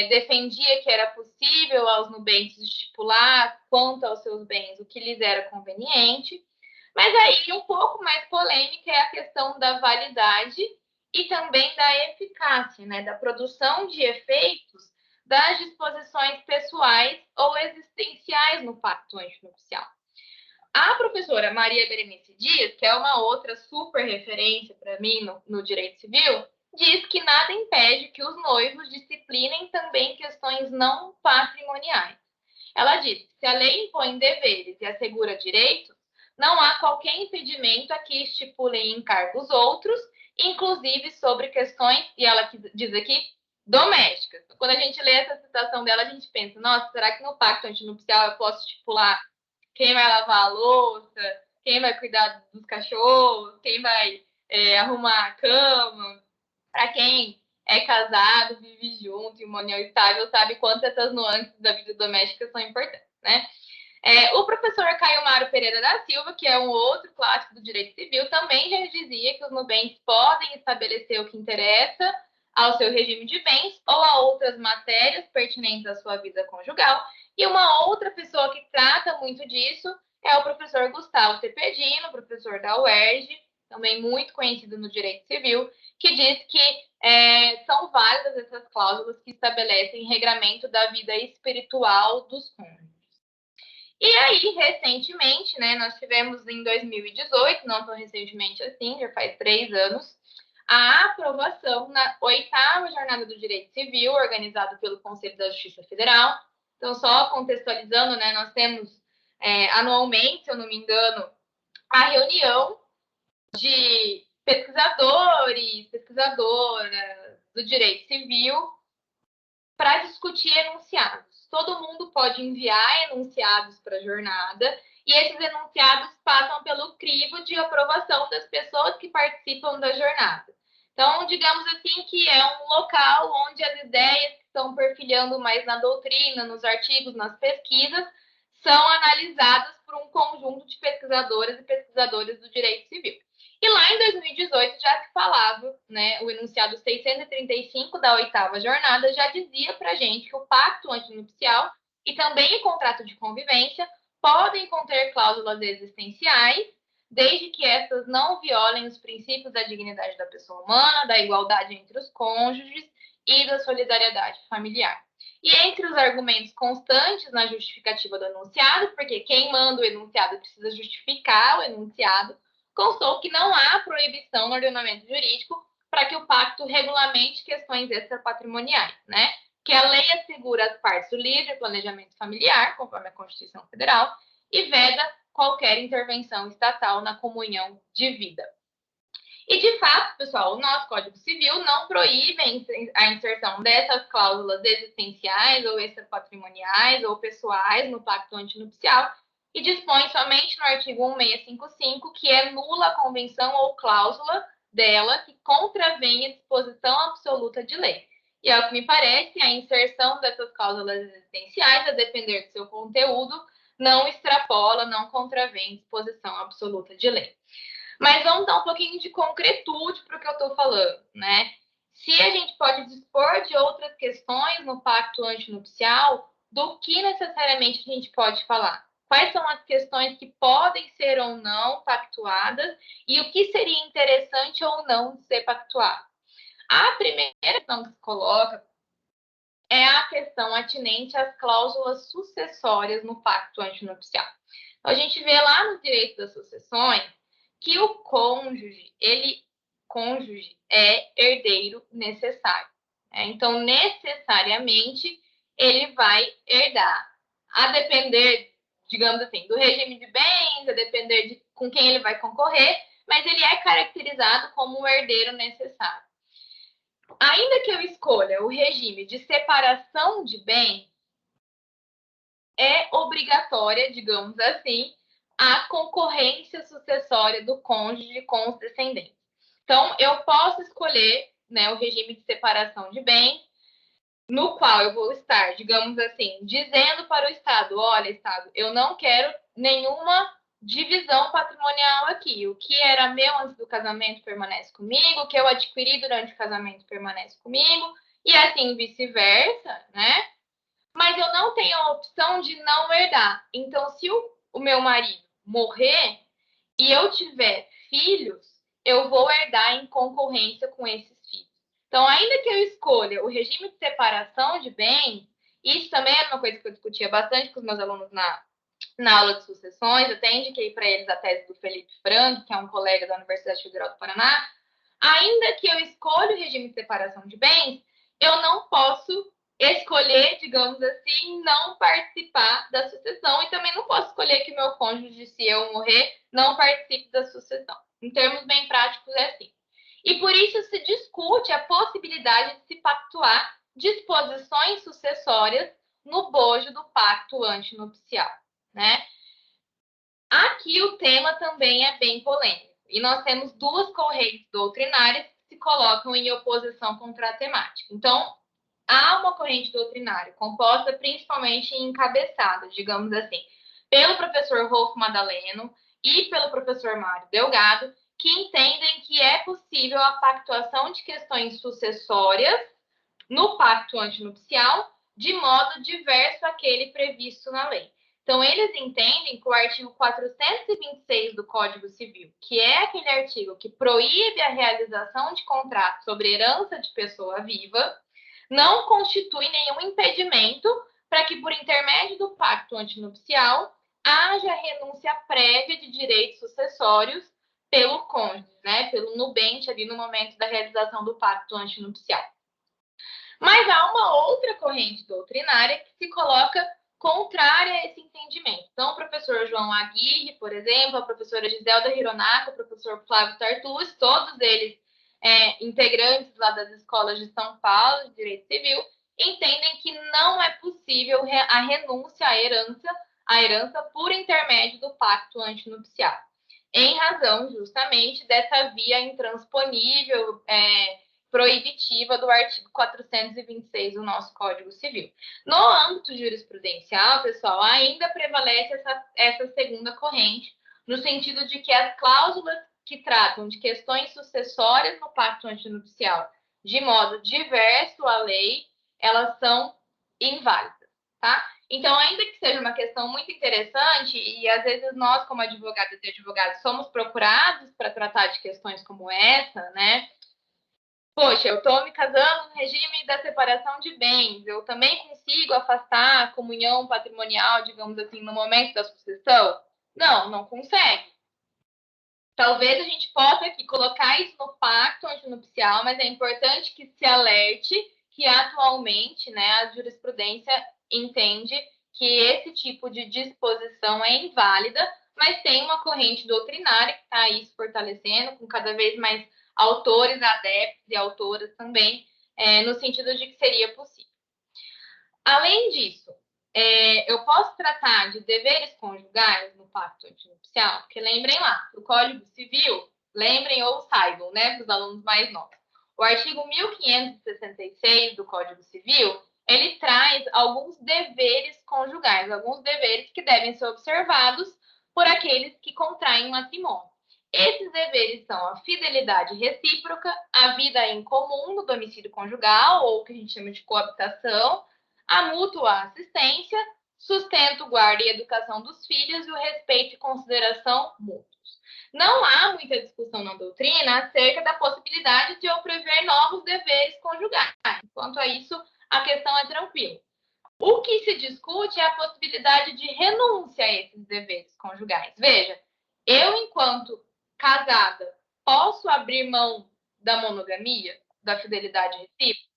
S2: defendia que era possível aos nubentes estipular quanto aos seus bens o que lhes era conveniente. Mas aí, um pouco mais polêmica é a questão da validade e também da eficácia, né, da produção de efeitos das disposições pessoais ou existenciais no pacto antinupcial. A professora Maria Berenice Dias, que é uma outra super referência para mim no direito civil, diz que nada impede que os noivos disciplinem também questões não patrimoniais. Ela diz que se a lei impõe deveres e assegura direitos, não há qualquer impedimento a que estipulem encargos outros, inclusive sobre questões, e ela diz aqui, domésticas. Quando a gente lê essa citação dela, a gente pensa, nossa, será que no pacto antinupcial eu posso estipular quem vai lavar a louça, quem vai cuidar dos cachorros, quem vai arrumar a cama, para quem é casado, vive junto, em uma união estável, sabe quanto essas nuances da vida doméstica são importantes, né? O professor Caio Mário Pereira da Silva, que é um outro clássico do direito civil, também já dizia que os nubentes podem estabelecer o que interessa ao seu regime de bens ou a outras matérias pertinentes à sua vida conjugal. E uma outra pessoa que trata muito disso é o professor Gustavo Cepedino, professor da UERJ, também muito conhecido no direito civil, que diz que são válidas essas cláusulas que estabelecem regramento da vida espiritual dos cônjuges. E aí, recentemente, né, nós tivemos em 2018, não tão recentemente assim, já faz 3 anos, a aprovação na 8ª Jornada do Direito Civil, organizada pelo Conselho da Justiça Federal. Então, só contextualizando, né, nós temos anualmente, se eu não me engano, a reunião de pesquisadores, pesquisadoras do direito civil para discutir enunciados. Todo mundo pode enviar enunciados para a jornada e esses enunciados passam pelo crivo de aprovação das pessoas que participam da jornada. Então, digamos assim que é um local onde as ideias que estão perfilhando mais na doutrina, nos artigos, nas pesquisas, são analisadas por um conjunto de pesquisadoras e pesquisadores do direito civil. E lá em 2018 já se falava, né, o enunciado 635 da 8ª jornada já dizia para a gente que o pacto antinupcial e também o contrato de convivência podem conter cláusulas existenciais, desde que essas não violem os princípios da dignidade da pessoa humana, da igualdade entre os cônjuges e da solidariedade familiar. E entre os argumentos constantes na justificativa do enunciado, porque quem manda o enunciado precisa justificar o enunciado, constou que não há proibição no ordenamento jurídico para que o pacto regulamente questões extrapatrimoniais, né? Que a lei assegura às partes o livre planejamento familiar, conforme a Constituição Federal, e veda qualquer intervenção estatal na comunhão de vida. E, de fato, pessoal, o nosso Código Civil não proíbe a inserção dessas cláusulas existenciais ou extrapatrimoniais ou pessoais no pacto antinupcial e dispõe somente no artigo 1655 que é nula a convenção ou cláusula dela que contravenha a disposição absoluta de lei. E, ao que me parece, a inserção dessas cláusulas existenciais, a depender do seu conteúdo, não extrapola, não contravém disposição absoluta de lei. Mas vamos dar um pouquinho de concretude para o que eu estou falando, né? Se a gente pode dispor de outras questões no pacto antinupcial, do que necessariamente a gente pode falar? Quais são as questões que podem ser ou não pactuadas e o que seria interessante ou não de ser pactuado? A primeira questão que se coloca é a questão atinente às cláusulas sucessórias no pacto antinupcial. Então, a gente vê lá no direito das sucessões que o cônjuge é herdeiro necessário. Então, necessariamente, ele vai herdar, a depender, digamos assim, do regime de bens, a depender de com quem ele vai concorrer, mas ele é caracterizado como um herdeiro necessário. Ainda que eu escolha o regime de separação de bens, é obrigatória, digamos assim, a concorrência sucessória do cônjuge com os descendentes. Então, eu posso escolher, né, o regime de separação de bens, no qual eu vou estar, digamos assim, dizendo para o Estado, olha, Estado, eu não quero nenhuma divisão patrimonial aqui. O que era meu antes do casamento permanece comigo, o que eu adquiri durante o casamento permanece comigo, e assim vice-versa, né? Mas eu não tenho a opção de não herdar. Então, se o meu marido morrer e eu tiver filhos, eu vou herdar em concorrência com esses filhos. Então, ainda que eu escolha o regime de separação de bens, isso também era uma coisa que eu discutia bastante com os meus alunos na aula de sucessões, até indiquei para eles a tese do Felipe Franco, que é um colega da Universidade Federal do Paraná. Ainda que eu escolha o regime de separação de bens, eu não posso escolher, digamos assim, não participar da sucessão e também não posso escolher que meu cônjuge, se eu morrer, não participe da sucessão. Em termos bem práticos, é assim. E por isso se discute a possibilidade de se pactuar disposições sucessórias no bojo do pacto antinupcial, né? Aqui o tema também é bem polêmico. E nós temos duas correntes doutrinárias se colocam em oposição contra a temática. Então, há uma corrente doutrinária composta principalmente em encabeçadas, digamos assim, pelo professor Rolf Madaleno e pelo professor Mário Delgado, que entendem que é possível a pactuação de questões sucessórias no pacto antinupcial de modo diverso àquele previsto na lei. Então, eles entendem que o artigo 426 do Código Civil, que é aquele artigo que proíbe a realização de contrato sobre herança de pessoa viva, não constitui nenhum impedimento para que, por intermédio do pacto antinupcial, haja renúncia prévia de direitos sucessórios pelo cônjuge, né, pelo nubente ali no momento da realização do pacto antinupcial. Mas há uma outra corrente doutrinária que se coloca contrária a esse entendimento. Então, o professor João Aguirre, por exemplo, a professora Giselda Hironaka, o professor Flávio Tartus, todos eles integrantes lá das escolas de São Paulo, de Direito Civil, entendem que não é possível a renúncia à herança por intermédio do pacto antinupcial, em razão justamente dessa via intransponível, proibitiva do artigo 426 do nosso Código Civil. No âmbito jurisprudencial, pessoal, ainda prevalece essa segunda corrente, no sentido de que as cláusulas que tratam de questões sucessórias no pacto antinupcial de modo diverso à lei, elas são inválidas, tá? Então, ainda que seja uma questão muito interessante, e às vezes nós, como advogadas e advogados, somos procurados para tratar de questões como essa, né? Poxa, eu estou me casando no regime da separação de bens, eu também consigo afastar a comunhão patrimonial, digamos assim, no momento da sucessão? Não, não consegue. Talvez a gente possa aqui colocar isso no pacto antinupcial, mas é importante que se alerte que atualmente, né, a jurisprudência entende que esse tipo de disposição é inválida, mas tem uma corrente doutrinária que está aí se fortalecendo, com cada vez mais autores, adeptos e autoras também, no sentido de que seria possível. Além disso, eu posso tratar de deveres conjugais no pacto antinupcial, porque lembrem lá, o Código Civil, lembrem ou saibam, né, para os alunos mais novos, o artigo 1566 do Código Civil, ele traz alguns deveres conjugais, alguns deveres que devem ser observados por aqueles que contraem matrimônio. Esses deveres são a fidelidade recíproca, a vida em comum no domicílio conjugal, ou o que a gente chama de coabitação, a mútua assistência, sustento, guarda e educação dos filhos e o respeito e consideração mútuos. Não há muita discussão na doutrina acerca da possibilidade de eu prever novos deveres conjugais. Quanto a isso, a questão é tranquila. O que se discute é a possibilidade de renúncia a esses deveres conjugais. Veja, eu, enquanto casada, posso abrir mão da monogamia, da fidelidade recíproca?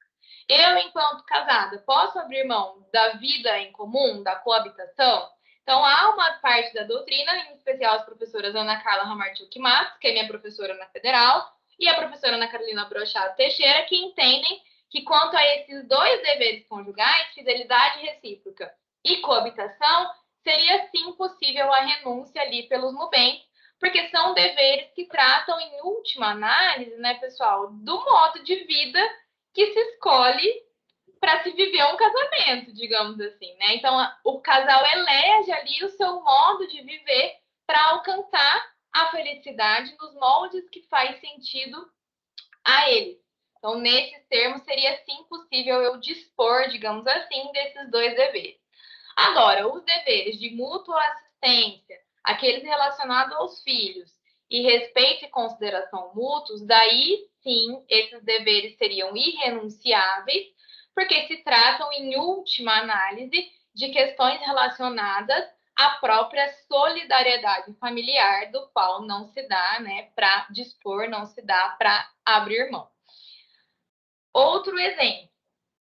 S2: Eu, enquanto casada, posso abrir mão da vida em comum, da coabitação? Então, há uma parte da doutrina, em especial as professoras Ana Carla Ramartchuk Matos, que é minha professora na Federal, e a professora Ana Carolina Brochado Teixeira, que entendem que quanto a esses dois deveres conjugais, fidelidade recíproca e coabitação, seria sim possível a renúncia ali pelos nubentes, porque são deveres que tratam, em última análise, né, pessoal, do modo de vida que se escolhe para se viver um casamento, digamos assim, né? Então, o casal elege ali o seu modo de viver para alcançar a felicidade nos moldes que faz sentido a eles. Então, nesses termos, seria sim possível eu dispor, digamos assim, desses dois deveres. Agora, os deveres de mútua assistência, aqueles relacionados aos filhos, e respeito e consideração mútuos, daí sim, esses deveres seriam irrenunciáveis, porque se tratam, em última análise, de questões relacionadas à própria solidariedade familiar, do qual não se dá, né, para dispor, não se dá para abrir mão. Outro exemplo,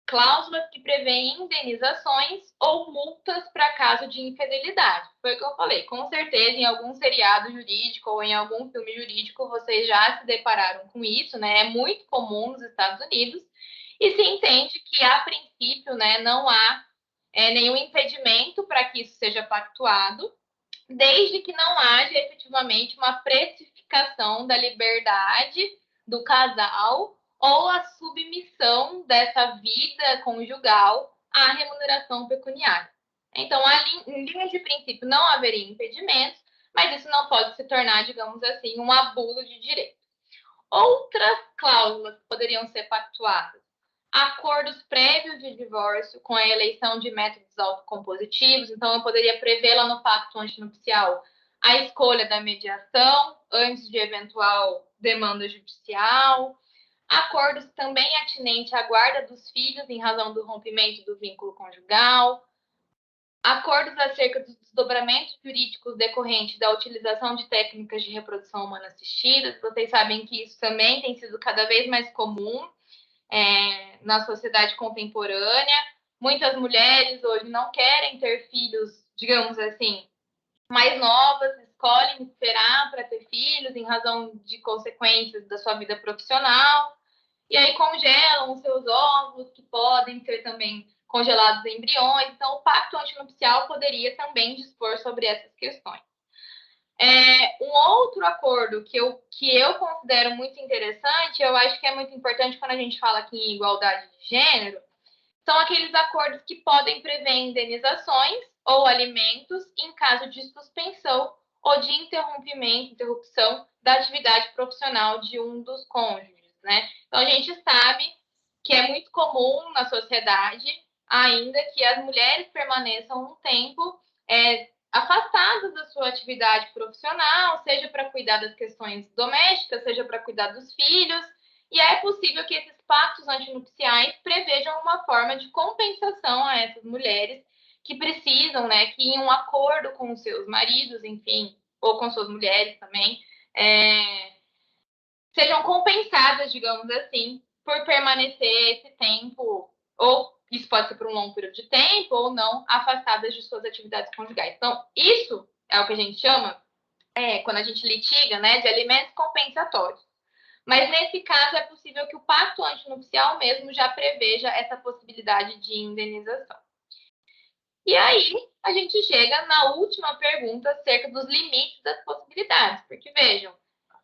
S2: cláusulas que prevêem indenizações ou multas para caso de infidelidade. Foi o que eu falei. Com certeza, em algum seriado jurídico ou em algum filme jurídico, vocês já se depararam com isso, né? É muito comum nos Estados Unidos. E se entende que, a princípio, né, não há nenhum impedimento para que isso seja pactuado, desde que não haja efetivamente uma precificação da liberdade do casal ou a submissão dessa vida conjugal à remuneração pecuniária. Então, em linha de princípio, não haveria impedimentos, mas isso não pode se tornar, digamos assim, um abuso de direito. Outras cláusulas poderiam ser pactuadas: acordos prévios de divórcio com a eleição de métodos autocompositivos. Então, eu poderia prever lá no pacto antinupcial a escolha da mediação antes de eventual demanda judicial. Acordos também atinentes à guarda dos filhos em razão do rompimento do vínculo conjugal. Acordos acerca dos desdobramentos jurídicos decorrentes da utilização de técnicas de reprodução humana assistida. Vocês sabem que isso também tem sido cada vez mais comum na sociedade contemporânea. Muitas mulheres hoje não querem ter filhos, digamos assim, mais novas, escolhem esperar para ter filhos em razão de consequências da sua vida profissional, e aí congelam os seus óvulos, que podem ser também congelados embriões. Então, o pacto antinupcial poderia também dispor sobre essas questões. Um outro acordo que eu considero muito interessante, eu acho que é muito importante quando a gente fala aqui em igualdade de gênero, são aqueles acordos que podem prever indenizações ou alimentos em caso de suspensão ou de interrupção da atividade profissional de um dos cônjuges, né? Então, a gente sabe que é muito comum na sociedade ainda que as mulheres permaneçam um tempo afastadas da sua atividade profissional, seja para cuidar das questões domésticas, seja para cuidar dos filhos, e é possível que esses pactos antinupciais prevejam uma forma de compensação a essas mulheres que precisam, né, que em um acordo com os seus maridos, enfim, ou com suas mulheres também, sejam compensadas, digamos assim, por permanecer esse tempo, ou isso pode ser por um longo período de tempo, ou não, afastadas de suas atividades conjugais. Então, isso é o que a gente chama, quando a gente litiga, né, de alimentos compensatórios. Mas, nesse caso, é possível que o pacto antinupcial mesmo já preveja essa possibilidade de indenização. E aí, a gente chega na última pergunta acerca dos limites das possibilidades. Porque, vejam,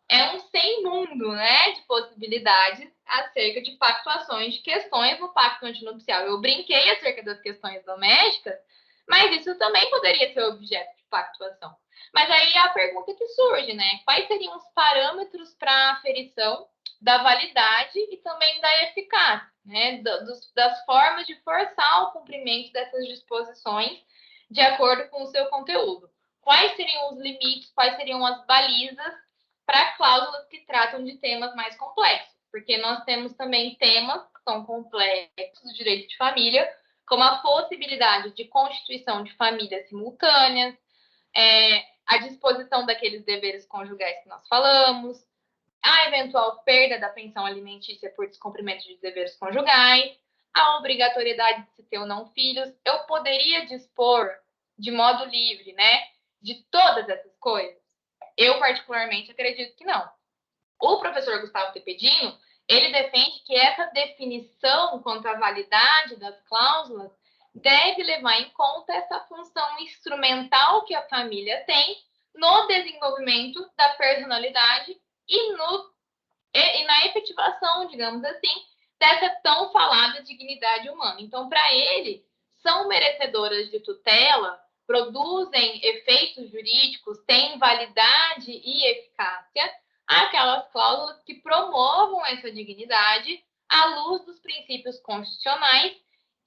S2: é um sem mundo, né, de possibilidades acerca de pactuações de questões no pacto antinupcial. Eu brinquei acerca das questões domésticas, mas isso também poderia ser objeto de pactuação. Mas aí é a pergunta que surge, né? Quais seriam os parâmetros para a aferição da validade e também da eficácia, né? Das formas de forçar o cumprimento dessas disposições de acordo com o seu conteúdo. Quais seriam os limites, quais seriam as balizas para cláusulas que tratam de temas mais complexos? Porque nós temos também temas que são complexos do direito de família, como a possibilidade de constituição de famílias simultâneas, a disposição daqueles deveres conjugais que nós falamos, a eventual perda da pensão alimentícia por descumprimento de deveres conjugais, a obrigatoriedade de se ter ou não filhos. Eu poderia dispor de modo livre, né, de todas essas coisas? Eu, particularmente, acredito que não. O professor Gustavo Tepedino, ele defende que essa definição quanto à validade das cláusulas deve levar em conta essa função instrumental que a família tem no desenvolvimento da personalidade e na efetivação, digamos assim, dessa tão falada dignidade humana. Então, para ele, são merecedoras de tutela, produzem efeitos jurídicos, têm validade e eficácia aquelas cláusulas que promovam essa dignidade à luz dos princípios constitucionais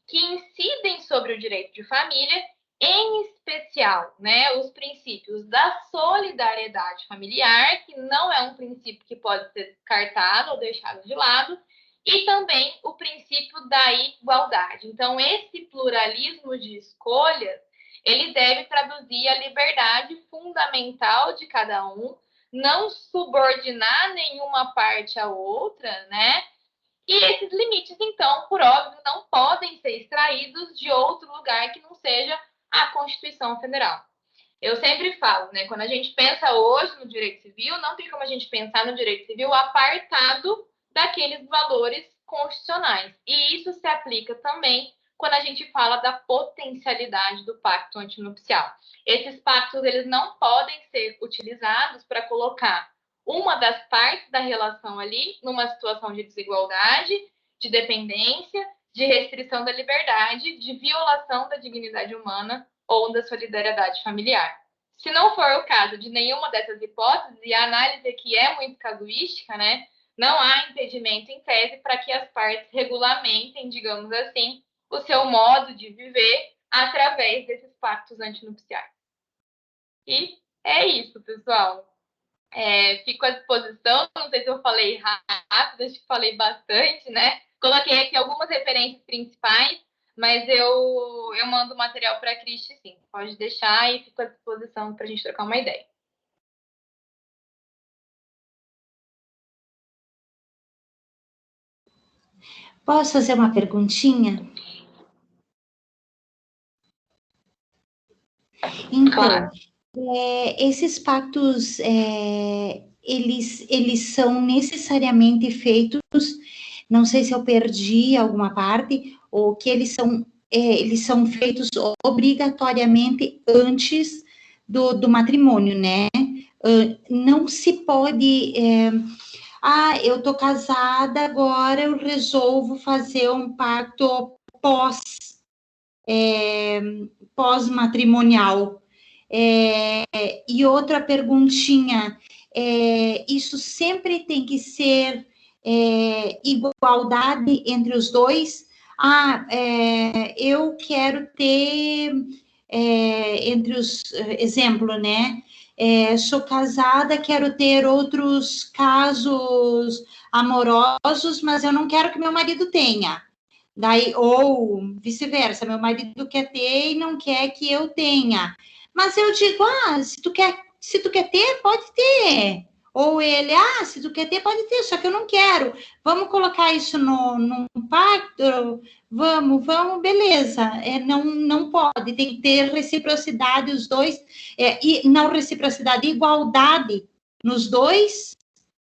S2: que incidem sobre o direito de família, em especial, né, os princípios da solidariedade familiar, que não é um princípio que pode ser descartado ou deixado de lado, e também o princípio da igualdade. Então, esse pluralismo de escolhas, ele deve traduzir a liberdade fundamental de cada um, não subordinar nenhuma parte à outra, né? E esses limites, então, por óbvio, não podem ser extraídos de outro lugar que não seja a Constituição Federal. Eu sempre falo, né? Quando a gente pensa hoje no direito civil, não tem como a gente pensar no direito civil apartado daqueles valores constitucionais. E isso se aplica também quando a gente fala da potencialidade do pacto antinupcial. Esses pactos, eles não podem ser utilizados para colocar uma das partes da relação ali numa situação de desigualdade, de dependência, de restrição da liberdade, de violação da dignidade humana ou da solidariedade familiar. Se não for o caso de nenhuma dessas hipóteses, e a análise aqui é muito casuística, né? Não há impedimento em tese para que as partes regulamentem, digamos assim, o seu modo de viver através desses pactos antinupciais. E é isso, pessoal. Fico à disposição, não sei se eu falei rápido, acho que falei bastante, né? Coloquei aqui algumas referências principais, mas eu mando o material para a Cristi, sim. Pode deixar e fico à disposição para a gente trocar uma ideia.
S3: Posso fazer uma perguntinha? Então, claro. Esses pactos, eles são necessariamente feitos, não sei se eu perdi alguma parte, ou que eles são feitos obrigatoriamente antes do matrimônio, né? Não se pode... eu tô casada, agora eu resolvo fazer um pacto pós-matrimonial. E outra perguntinha, isso sempre tem que ser igualdade entre os dois? Eu quero ter, entre os, exemplo, né? Sou casada, quero ter outros casos amorosos, mas eu não quero que meu marido tenha. Daí, ou vice-versa, meu marido quer ter e não quer que eu tenha. Mas eu digo, se tu quer ter, pode ter. Ou ele, se tu quer ter, pode ter, só que eu não quero. Vamos colocar isso num pacto? Vamos, beleza. Não pode, tem que ter reciprocidade, os dois. E não reciprocidade, igualdade nos dois,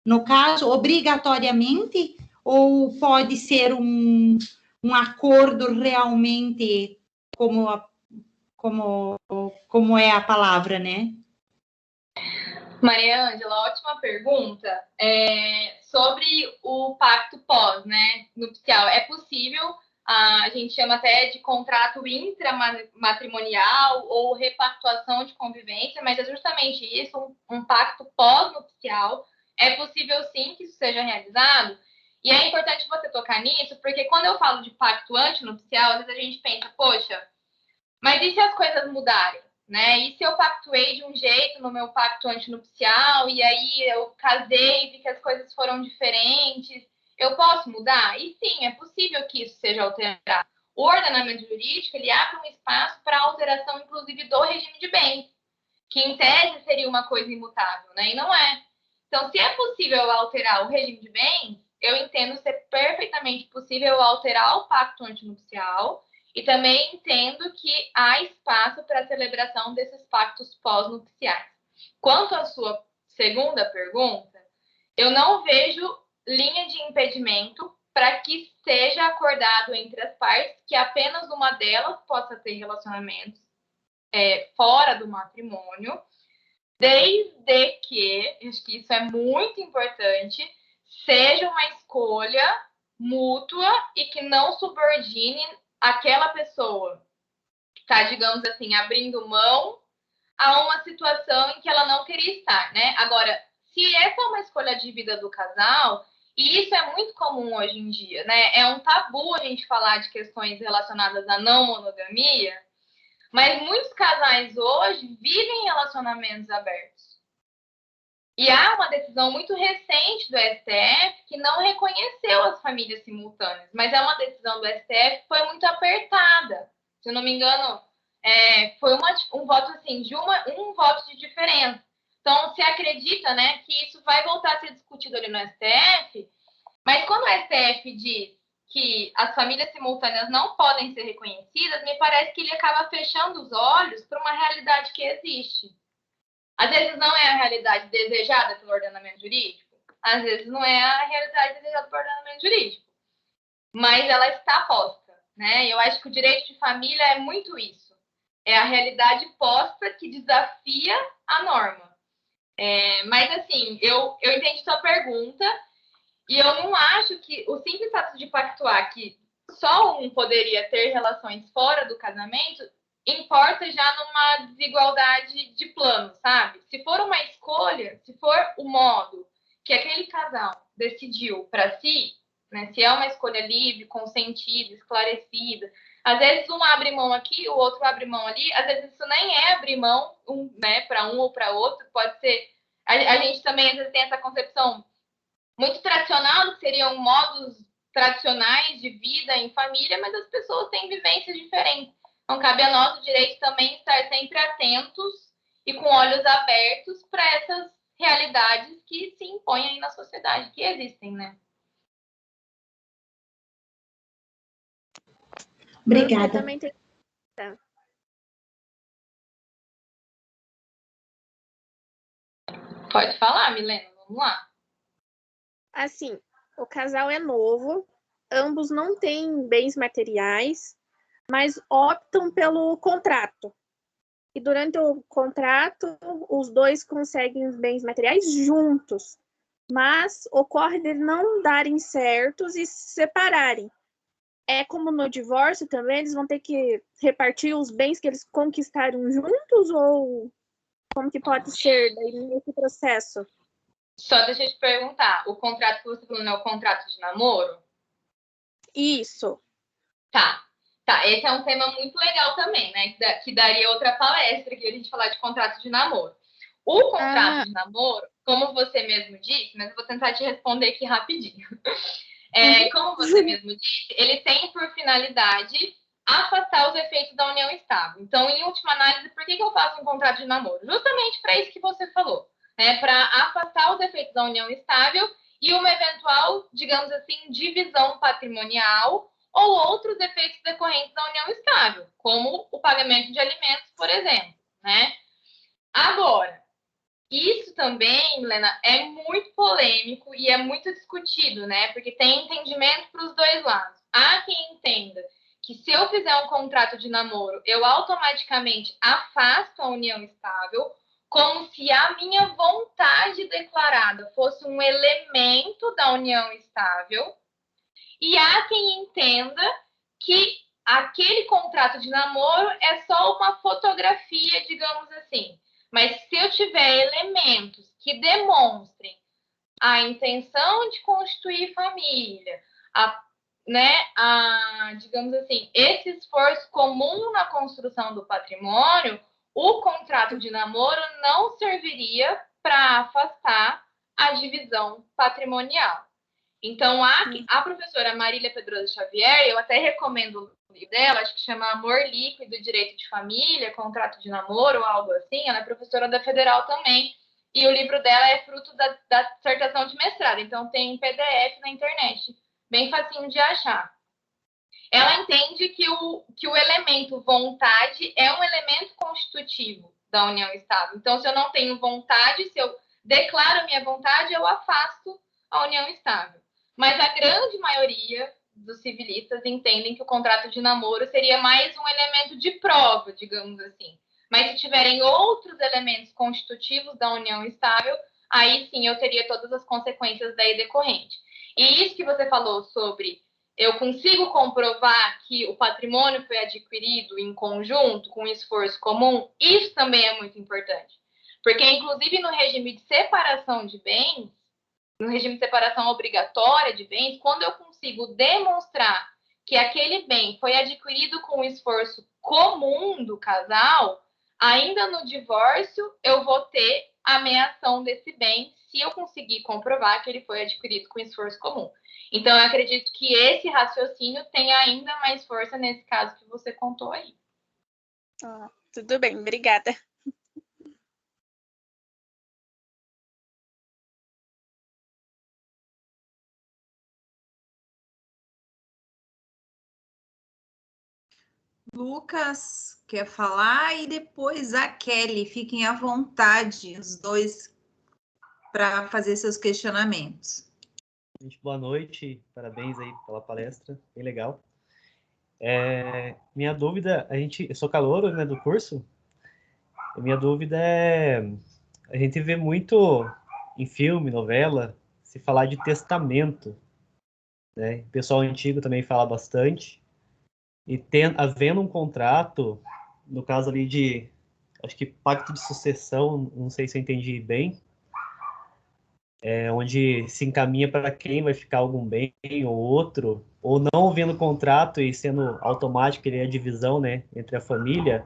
S3: no caso, obrigatoriamente, ou pode ser um acordo realmente como é a palavra, né?
S2: Maria Ângela, ótima pergunta. Sobre o pacto pós, né, nupcial, é possível, a gente chama até de contrato intramatrimonial ou repactuação de convivência, mas é justamente isso, um pacto pós-nupcial. É possível, sim, que isso seja realizado. E é importante você tocar nisso, porque quando eu falo de pacto antinupcial, às vezes a gente pensa, poxa, mas e se as coisas mudarem? Né? E se eu pactuei de um jeito no meu pacto antinupcial, e aí eu casei e vi que as coisas foram diferentes, eu posso mudar? E sim, é possível que isso seja alterado. O ordenamento jurídico, ele abre um espaço para alteração, inclusive, do regime de bens, que em tese seria uma coisa imutável, né? E não é. Então, se é possível alterar o regime de bens, eu entendo ser perfeitamente possível alterar o pacto antinupcial, e também entendo que há espaço para a celebração desses pactos pós-nupciais. Quanto à sua segunda pergunta, eu não vejo linha de impedimento para que seja acordado entre as partes que apenas uma delas possa ter relacionamentos fora do matrimônio, desde que, acho que isso é muito importante, seja uma escolha mútua e que não subordine aquela pessoa que está, digamos assim, abrindo mão a uma situação em que ela não queria estar, né? Agora, se essa é uma escolha de vida do casal, e isso é muito comum hoje em dia, né? É um tabu a gente falar de questões relacionadas à não monogamia, mas muitos casais hoje vivem relacionamentos abertos. E há uma decisão muito recente do STF que não reconheceu as famílias simultâneas, mas é uma decisão do STF que foi muito apertada. Se eu não me engano, foi um voto assim, um voto de diferença. Então, se acredita, né, que isso vai voltar a ser discutido ali no STF, mas quando o STF diz que as famílias simultâneas não podem ser reconhecidas, me parece que ele acaba fechando os olhos para uma realidade que existe. Às vezes não é a realidade desejada pelo ordenamento jurídico, às vezes não é a realidade desejada pelo ordenamento jurídico, mas ela está posta, né? Eu acho que o direito de família é muito isso. É a realidade posta que desafia a norma. Mas, assim, eu entendi sua pergunta e eu não acho que o simples fato de pactuar que só um poderia ter relações fora do casamento importa já numa desigualdade de plano, sabe? Se for uma escolha, se for o modo que aquele casal decidiu para si, né? Se é uma escolha livre, consentida, esclarecida, às vezes um abre mão aqui, o outro abre mão ali, às vezes isso nem é abrir mão, né, para um ou para outro, pode ser. A gente também às vezes tem essa concepção muito tradicional, que seriam modos tradicionais de vida em família, mas as pessoas têm vivências diferentes. Então, cabe a nós o direito também estar sempre atentos e com olhos abertos para essas realidades que se impõem aí na sociedade, que existem, né?
S3: Obrigada.
S4: Também tem...
S2: Pode falar, Milena, vamos lá.
S4: Assim, o casal é novo, ambos não têm bens materiais, mas optam pelo contrato. E durante o contrato, os dois conseguem os bens materiais juntos, mas ocorre de não darem certos e se separarem. É como no divórcio também, eles vão ter que repartir os bens que eles conquistaram juntos, ou como que pode ser daí nesse processo?
S2: Só deixa eu te perguntar, o contrato que você falou não é o contrato de namoro?
S4: Isso.
S2: Tá, esse é um tema muito legal também, né? Que daria outra palestra aqui a gente falar de contrato de namoro. O contrato de namoro, como você mesmo disse, mas eu vou tentar te responder aqui rapidinho. Como você mesmo disse, ele tem por finalidade afastar os efeitos da união estável. Então, em última análise, por que eu faço um contrato de namoro? Justamente para isso que você falou, né? Para afastar os efeitos da união estável e uma eventual, digamos assim, divisão patrimonial ou outros efeitos decorrentes da união estável, como o pagamento de alimentos, por exemplo, né? Agora, isso também, Helena, é muito polêmico e é muito discutido, né? Porque tem entendimento para os dois lados. Há quem entenda que se eu fizer um contrato de namoro, eu automaticamente afasto a união estável, como se a minha vontade declarada fosse um elemento da união estável. E há quem entenda que aquele contrato de namoro é só uma fotografia, digamos assim. Mas se eu tiver elementos que demonstrem a intenção de constituir família, digamos assim, esse esforço comum na construção do patrimônio, o contrato de namoro não serviria para afastar a divisão patrimonial. Então, a professora Marília Pedrosa Xavier, eu até recomendo o livro dela, acho que chama Amor Líquido, Direito de Família, Contrato de Namoro, ou algo assim. Ela é professora da Federal também. E o livro dela é fruto da dissertação de mestrado. Então, tem PDF na internet, bem facinho de achar. Ela entende que o elemento vontade é um elemento constitutivo da união estável. Então, se eu não tenho vontade, se eu declaro minha vontade, eu afasto a união estável. Mas a grande maioria dos civilistas entendem que o contrato de namoro seria mais um elemento de prova, digamos assim. Mas se tiverem outros elementos constitutivos da união estável, aí sim eu teria todas as consequências daí decorrente. E isso que você falou sobre eu consigo comprovar que o patrimônio foi adquirido em conjunto, com esforço comum, isso também é muito importante. Porque, inclusive, no regime de separação de bens, no regime de separação obrigatória de bens, quando eu consigo demonstrar que aquele bem foi adquirido com o esforço comum do casal, ainda no divórcio, eu vou ter a meação desse bem se eu conseguir comprovar que ele foi adquirido com esforço comum. Então, eu acredito que esse raciocínio tem ainda mais força nesse caso que você contou aí.
S4: Tudo bem, obrigada.
S1: Lucas quer falar e depois a Kelly. Fiquem à vontade, os dois, para fazer seus questionamentos.
S5: Gente, boa noite, parabéns aí pela palestra, bem legal. Minha dúvida, eu sou calouro, né, do curso, minha dúvida é a gente vê muito em filme, novela, se falar de testamento, né? O pessoal antigo também fala bastante. E havendo um contrato, no caso ali de, acho que pacto de sucessão, não sei se eu entendi bem, onde se encaminha para quem vai ficar algum bem ou outro, ou não havendo contrato e sendo automático ele é a divisão, né, entre a família,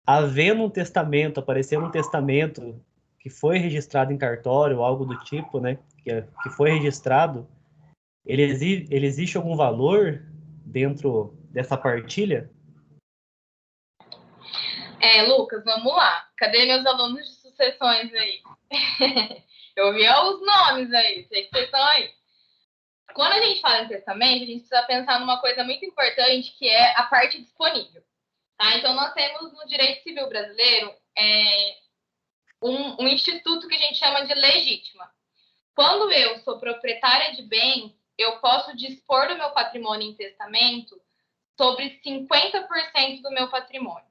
S5: havendo um testamento, aparecendo um testamento que foi registrado em cartório, algo do tipo, né, que foi registrado, ele existe algum valor dentro dessa partilha?
S2: Lucas, vamos lá. Cadê meus alunos de sucessões aí? Eu vi os nomes aí, sei que vocês estão aí. Quando a gente fala em testamento, a gente precisa pensar numa coisa muito importante, que é a parte disponível. Tá? Então, nós temos no direito civil brasileiro um instituto que a gente chama de legítima. Quando eu sou proprietária de bens, eu posso dispor do meu patrimônio em testamento sobre 50% do meu patrimônio.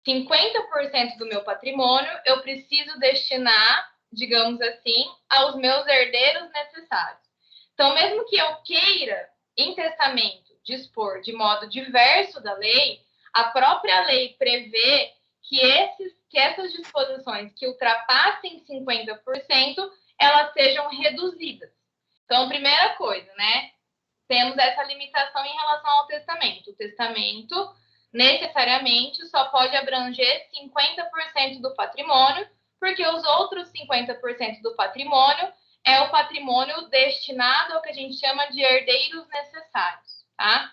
S2: 50% do meu patrimônio eu preciso destinar, digamos assim, aos meus herdeiros necessários. Então, mesmo que eu queira, em testamento, dispor de modo diverso da lei, a própria lei prevê que essas disposições que ultrapassem 50%, elas sejam reduzidas. Então, primeira coisa, né? Temos essa limitação em relação ao testamento. O testamento, necessariamente, só pode abranger 50% do patrimônio, porque os outros 50% do patrimônio é o patrimônio destinado ao que a gente chama de herdeiros necessários, tá?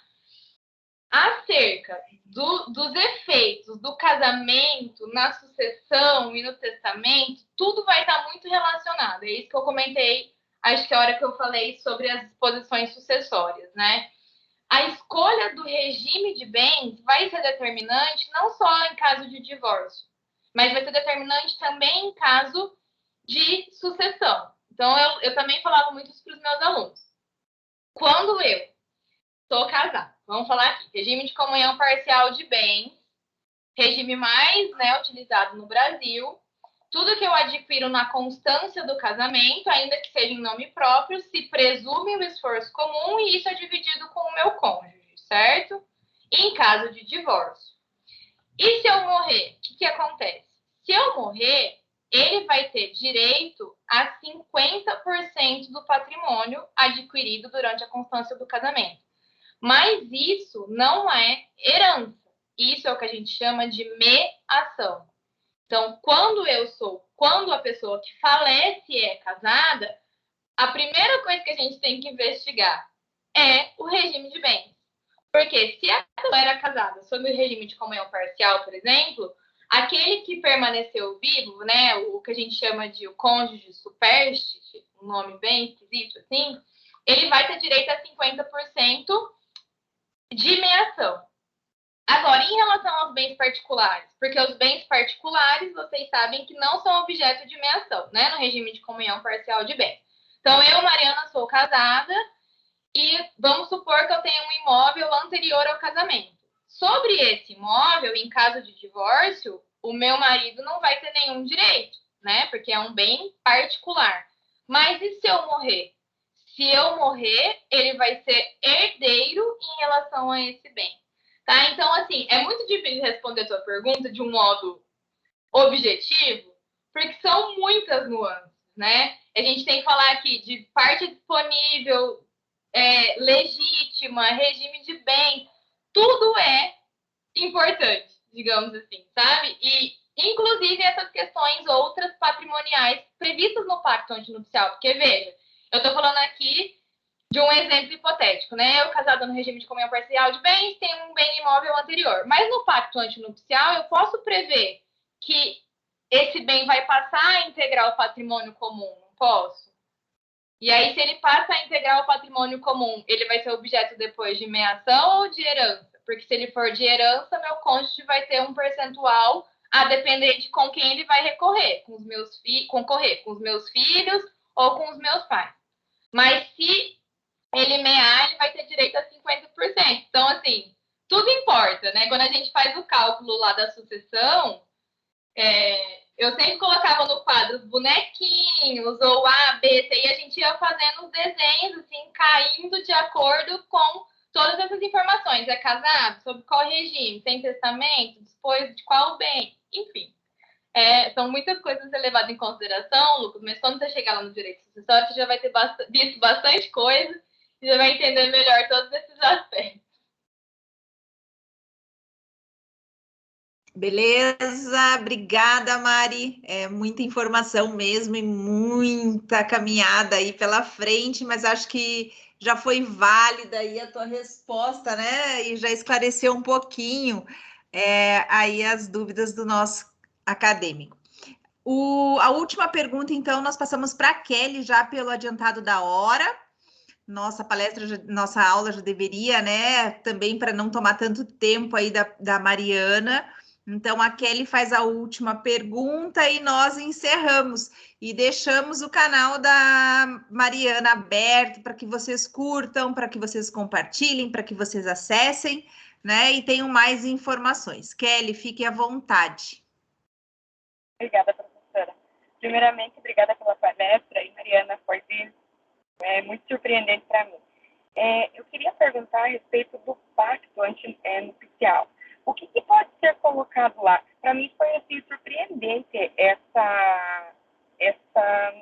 S2: Acerca dos efeitos do casamento na sucessão e no testamento, tudo vai estar muito relacionado. É isso que eu comentei, acho que a hora que eu falei sobre as disposições sucessórias, né? A escolha do regime de bens vai ser determinante não só em caso de divórcio, mas vai ser determinante também em caso de sucessão. Então, eu também falava muito isso para os meus alunos. Quando eu sou casada, vamos falar aqui, regime de comunhão parcial de bens, regime mais, né, utilizado no Brasil, tudo que eu adquiro na constância do casamento, ainda que seja em nome próprio, se presume o esforço comum e isso é dividido com o meu cônjuge, certo? Em caso de divórcio. E se eu morrer, o que acontece? Se eu morrer, ele vai ter direito a 50% do patrimônio adquirido durante a constância do casamento. Mas isso não é herança. Isso é o que a gente chama de meação. Então, quando a pessoa que falece é casada, a primeira coisa que a gente tem que investigar é o regime de bens. Porque se a pessoa era casada sob o regime de comunhão parcial, por exemplo, aquele que permaneceu vivo, né, o que a gente chama de o cônjuge supérstite, um nome bem esquisito assim, ele vai ter direito a 50% de meação. Agora, em relação aos bens particulares, porque os bens particulares, vocês sabem que não são objeto de meação, né, no regime de comunhão parcial de bens. Então, eu, Mariana, sou casada e vamos supor que eu tenho um imóvel anterior ao casamento. Sobre esse imóvel, em caso de divórcio, o meu marido não vai ter nenhum direito, né, porque é um bem particular. Mas e se eu morrer? Se eu morrer, ele vai ser herdeiro em relação a esse bem. Tá? Então, assim, é muito difícil responder a tua pergunta de um modo objetivo, porque são muitas nuances, né? A gente tem que falar aqui de parte disponível, legítima, regime de bem, tudo é importante, digamos assim, sabe? E, inclusive, essas questões outras patrimoniais previstas no pacto antinupcial, porque, veja, eu estou falando aqui de um exemplo hipotético, né? Eu casada no regime de comunhão parcial de bens, tenho um bem imóvel anterior. Mas no pacto antinupcial, eu posso prever que esse bem vai passar a integrar o patrimônio comum, não posso? E aí, se ele passa a integrar o patrimônio comum, ele vai ser objeto depois de meação ou de herança? Porque se ele for de herança, meu cônjuge vai ter um percentual a depender de com quem ele vai recorrer, com os meus filhos ou com os meus pais. Mas se ele mear, ele vai ter direito a 50%. Então, assim, tudo importa, né? Quando a gente faz o cálculo lá da sucessão, eu sempre colocava no quadro os bonequinhos, ou A, B, C, e a gente ia fazendo os desenhos, assim, caindo de acordo com todas essas informações. É casado? Sob qual regime? Tem testamento? Depois de qual bem? Enfim. São muitas coisas a ser levadas em consideração, Lucas, mas quando você chegar lá no direito sucessório, você já vai ter visto bastante coisa e já vai entender melhor todos esses aspectos.
S1: Beleza, obrigada, Mari. É muita informação mesmo e muita caminhada aí pela frente, mas acho que já foi válida aí a tua resposta, né? E já esclareceu um pouquinho aí as dúvidas do nosso acadêmico. A última pergunta, então, nós passamos para a Kelly já pelo adiantado da hora. Nossa palestra, nossa aula já deveria, né? Também para não tomar tanto tempo aí da Mariana. Então, a Kelly faz a última pergunta e nós encerramos. E deixamos o canal da Mariana aberto para que vocês curtam, para que vocês compartilhem, para que vocês acessem, né? E tenham mais informações. Kelly, fique à vontade.
S6: Obrigada, professora. Primeiramente, obrigada pela palestra. E, Mariana, foi muito surpreendente para mim. Eu queria perguntar a respeito do pacto antinupcial. O que pode ser colocado lá? Para mim foi assim, surpreendente essa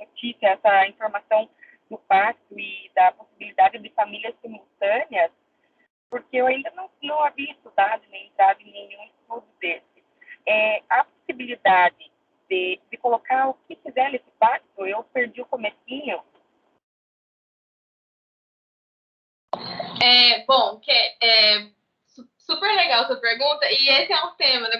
S6: notícia, essa informação do pacto e da possibilidade de famílias simultâneas, porque eu ainda não havia estudado nem entrado em nenhum estudo desse. A possibilidade de colocar o que quiser nesse pacto, eu perdi o comecinho.
S2: Bom, super legal sua pergunta, e esse é um tema, né?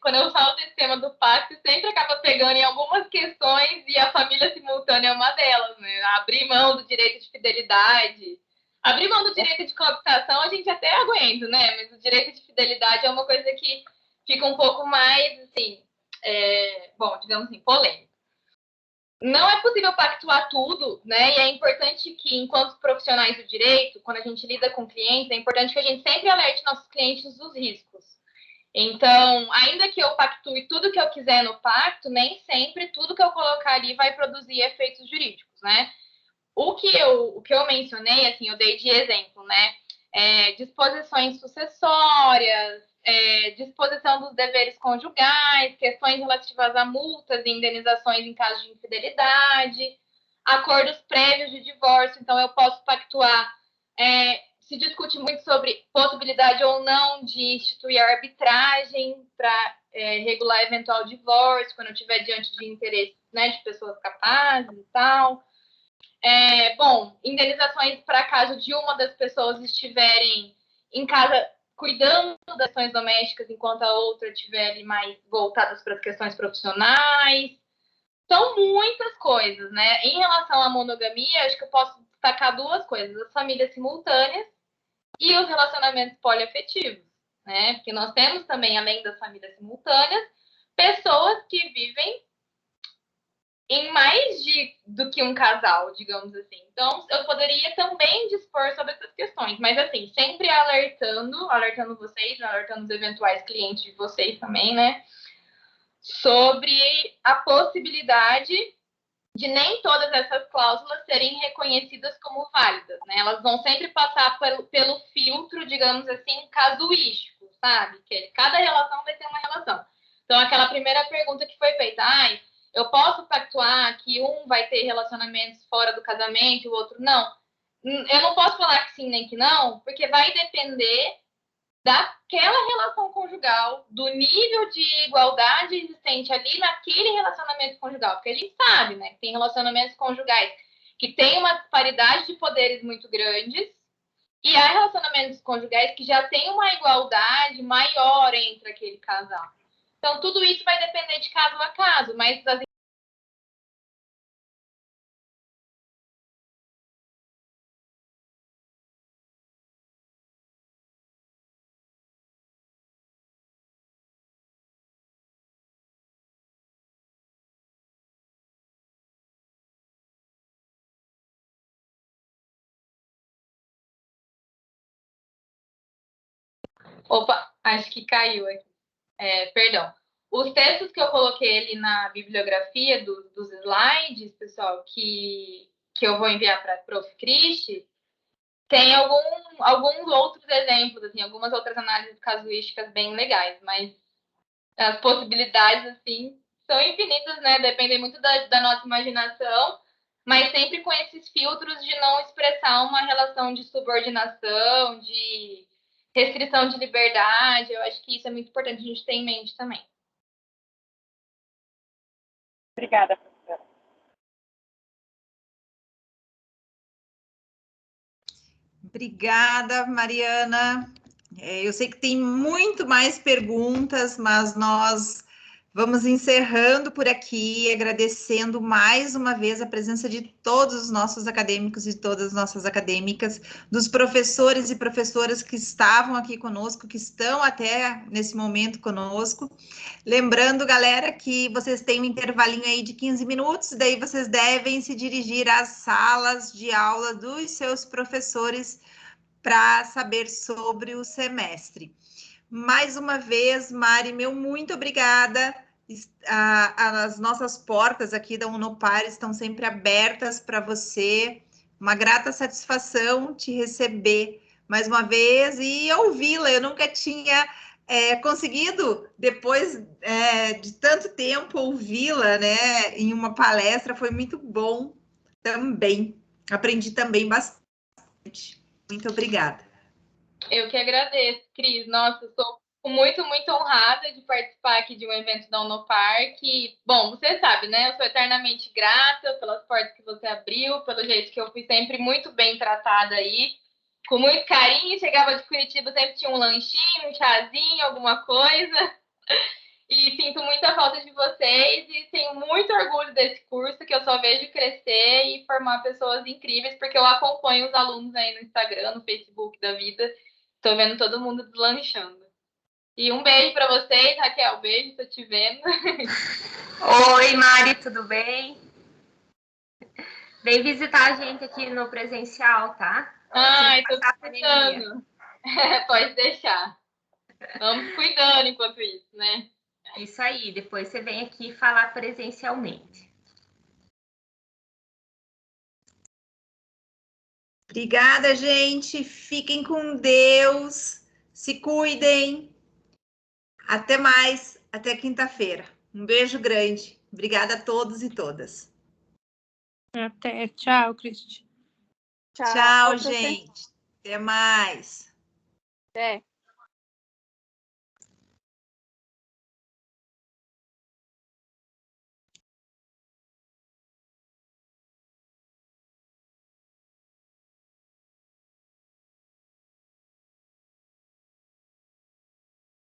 S2: Quando eu falo desse tema do pacto, sempre acaba pegando em algumas questões, e a família simultânea é uma delas, né? Abrir mão do direito de fidelidade, abrir mão do direito de coabitação a gente até aguenta, né? Mas o direito de fidelidade é uma coisa que fica um pouco mais, assim, digamos assim, polêmico. Não é possível pactuar tudo, né? E é importante que, enquanto profissionais do direito, quando a gente lida com clientes, é importante que a gente sempre alerte nossos clientes dos riscos. Então, ainda que eu pactue tudo que eu quiser no pacto, nem sempre tudo que eu colocar ali vai produzir efeitos jurídicos, né? O que eu mencionei, assim, eu dei de exemplo, né? Disposições sucessórias, disposição dos deveres conjugais, questões relativas a multas e indenizações em caso de infidelidade, acordos prévios de divórcio. Então, eu posso pactuar. Se discute muito sobre possibilidade ou não de instituir arbitragem para regular eventual divórcio, quando eu estiver diante de interesses, né, de pessoas capazes e tal. Indenizações para caso de uma das pessoas estiverem em casa cuidando das questões domésticas, enquanto a outra estiver mais voltadas para as questões profissionais. São muitas coisas, né? Em relação à monogamia, acho que eu posso destacar duas coisas: as famílias simultâneas e os relacionamentos poliafetivos, né? Porque nós temos também, além das famílias simultâneas, pessoas que vivem em mais do que um casal, digamos assim. Então, eu poderia também dispor sobre essas questões, mas assim, sempre alertando vocês, alertando os eventuais clientes de vocês também, né, sobre a possibilidade de nem todas essas cláusulas serem reconhecidas como válidas, né? Elas vão sempre passar pelo filtro, digamos assim, casuístico, sabe? Que cada relação vai ter uma relação. Então, aquela primeira pergunta que foi feita, eu posso pactuar que um vai ter relacionamentos fora do casamento e o outro não? Eu não posso falar que sim nem que não, porque vai depender daquela relação conjugal, do nível de igualdade existente ali naquele relacionamento conjugal. Porque a gente sabe, né, que tem relacionamentos conjugais que têm uma disparidade de poderes muito grandes e há relacionamentos conjugais que já têm uma igualdade maior entre aquele casal. Então, tudo isso vai depender de caso a caso, mas as Opa, acho que caiu aqui. Perdão. Os textos que eu coloquei ali na bibliografia dos slides, pessoal, que eu vou enviar para a Prof. Cristi, tem alguns outros exemplos, assim, algumas outras análises casuísticas bem legais, mas as possibilidades, assim, são infinitas, né? Dependem muito da nossa imaginação, mas sempre com esses filtros de não expressar uma relação de subordinação, de restrição de liberdade. Eu acho que isso é muito importante a gente ter em mente também.
S6: Obrigada, professora.
S1: Obrigada, Mariana. Eu sei que tem muito mais perguntas, mas nós vamos encerrando por aqui, agradecendo mais uma vez a presença de todos os nossos acadêmicos e todas as nossas acadêmicas, dos professores e professoras que estavam aqui conosco, que estão até nesse momento conosco. Lembrando, galera, que vocês têm um intervalinho aí de 15 minutos, daí vocês devem se dirigir às salas de aula dos seus professores para saber sobre o semestre. Mais uma vez, Mari, meu muito obrigada. As nossas portas aqui da Unopar estão sempre abertas para você. Uma grata satisfação te receber mais uma vez e ouvi-la. Eu nunca tinha conseguido, depois de tanto tempo, ouvi-la, né, em uma palestra. Foi muito bom também. Aprendi também bastante. Muito obrigada.
S2: Eu que agradeço, Cris. Nossa, eu sou muito, muito honrada de participar aqui de um evento da Unopar, que, bom, você sabe, né? Eu sou eternamente grata pelas portas que você abriu, pelo jeito que eu fui sempre muito bem tratada aí, com muito carinho. Chegava de Curitiba, sempre tinha um lanchinho, um chazinho, alguma coisa. E sinto muita falta de vocês e tenho muito orgulho desse curso, que eu só vejo crescer e formar pessoas incríveis, porque eu acompanho os alunos aí no Instagram, no Facebook da vida. Tô vendo todo mundo deslanchando. E um beijo para vocês, Raquel. Beijo, tô te vendo.
S7: Oi, Mari, tudo bem? Vem visitar a gente aqui no presencial, tá?
S2: Ai, tô precisando. Pode deixar. Vamos cuidando enquanto isso, né?
S7: Isso aí, depois você vem aqui falar presencialmente.
S1: Obrigada, gente. Fiquem com Deus. Se cuidem. Até mais. Até quinta-feira. Um beijo grande. Obrigada a todos e todas.
S8: Até. Tchau, Cristi.
S1: Tchau, gente. Até mais.
S4: Até.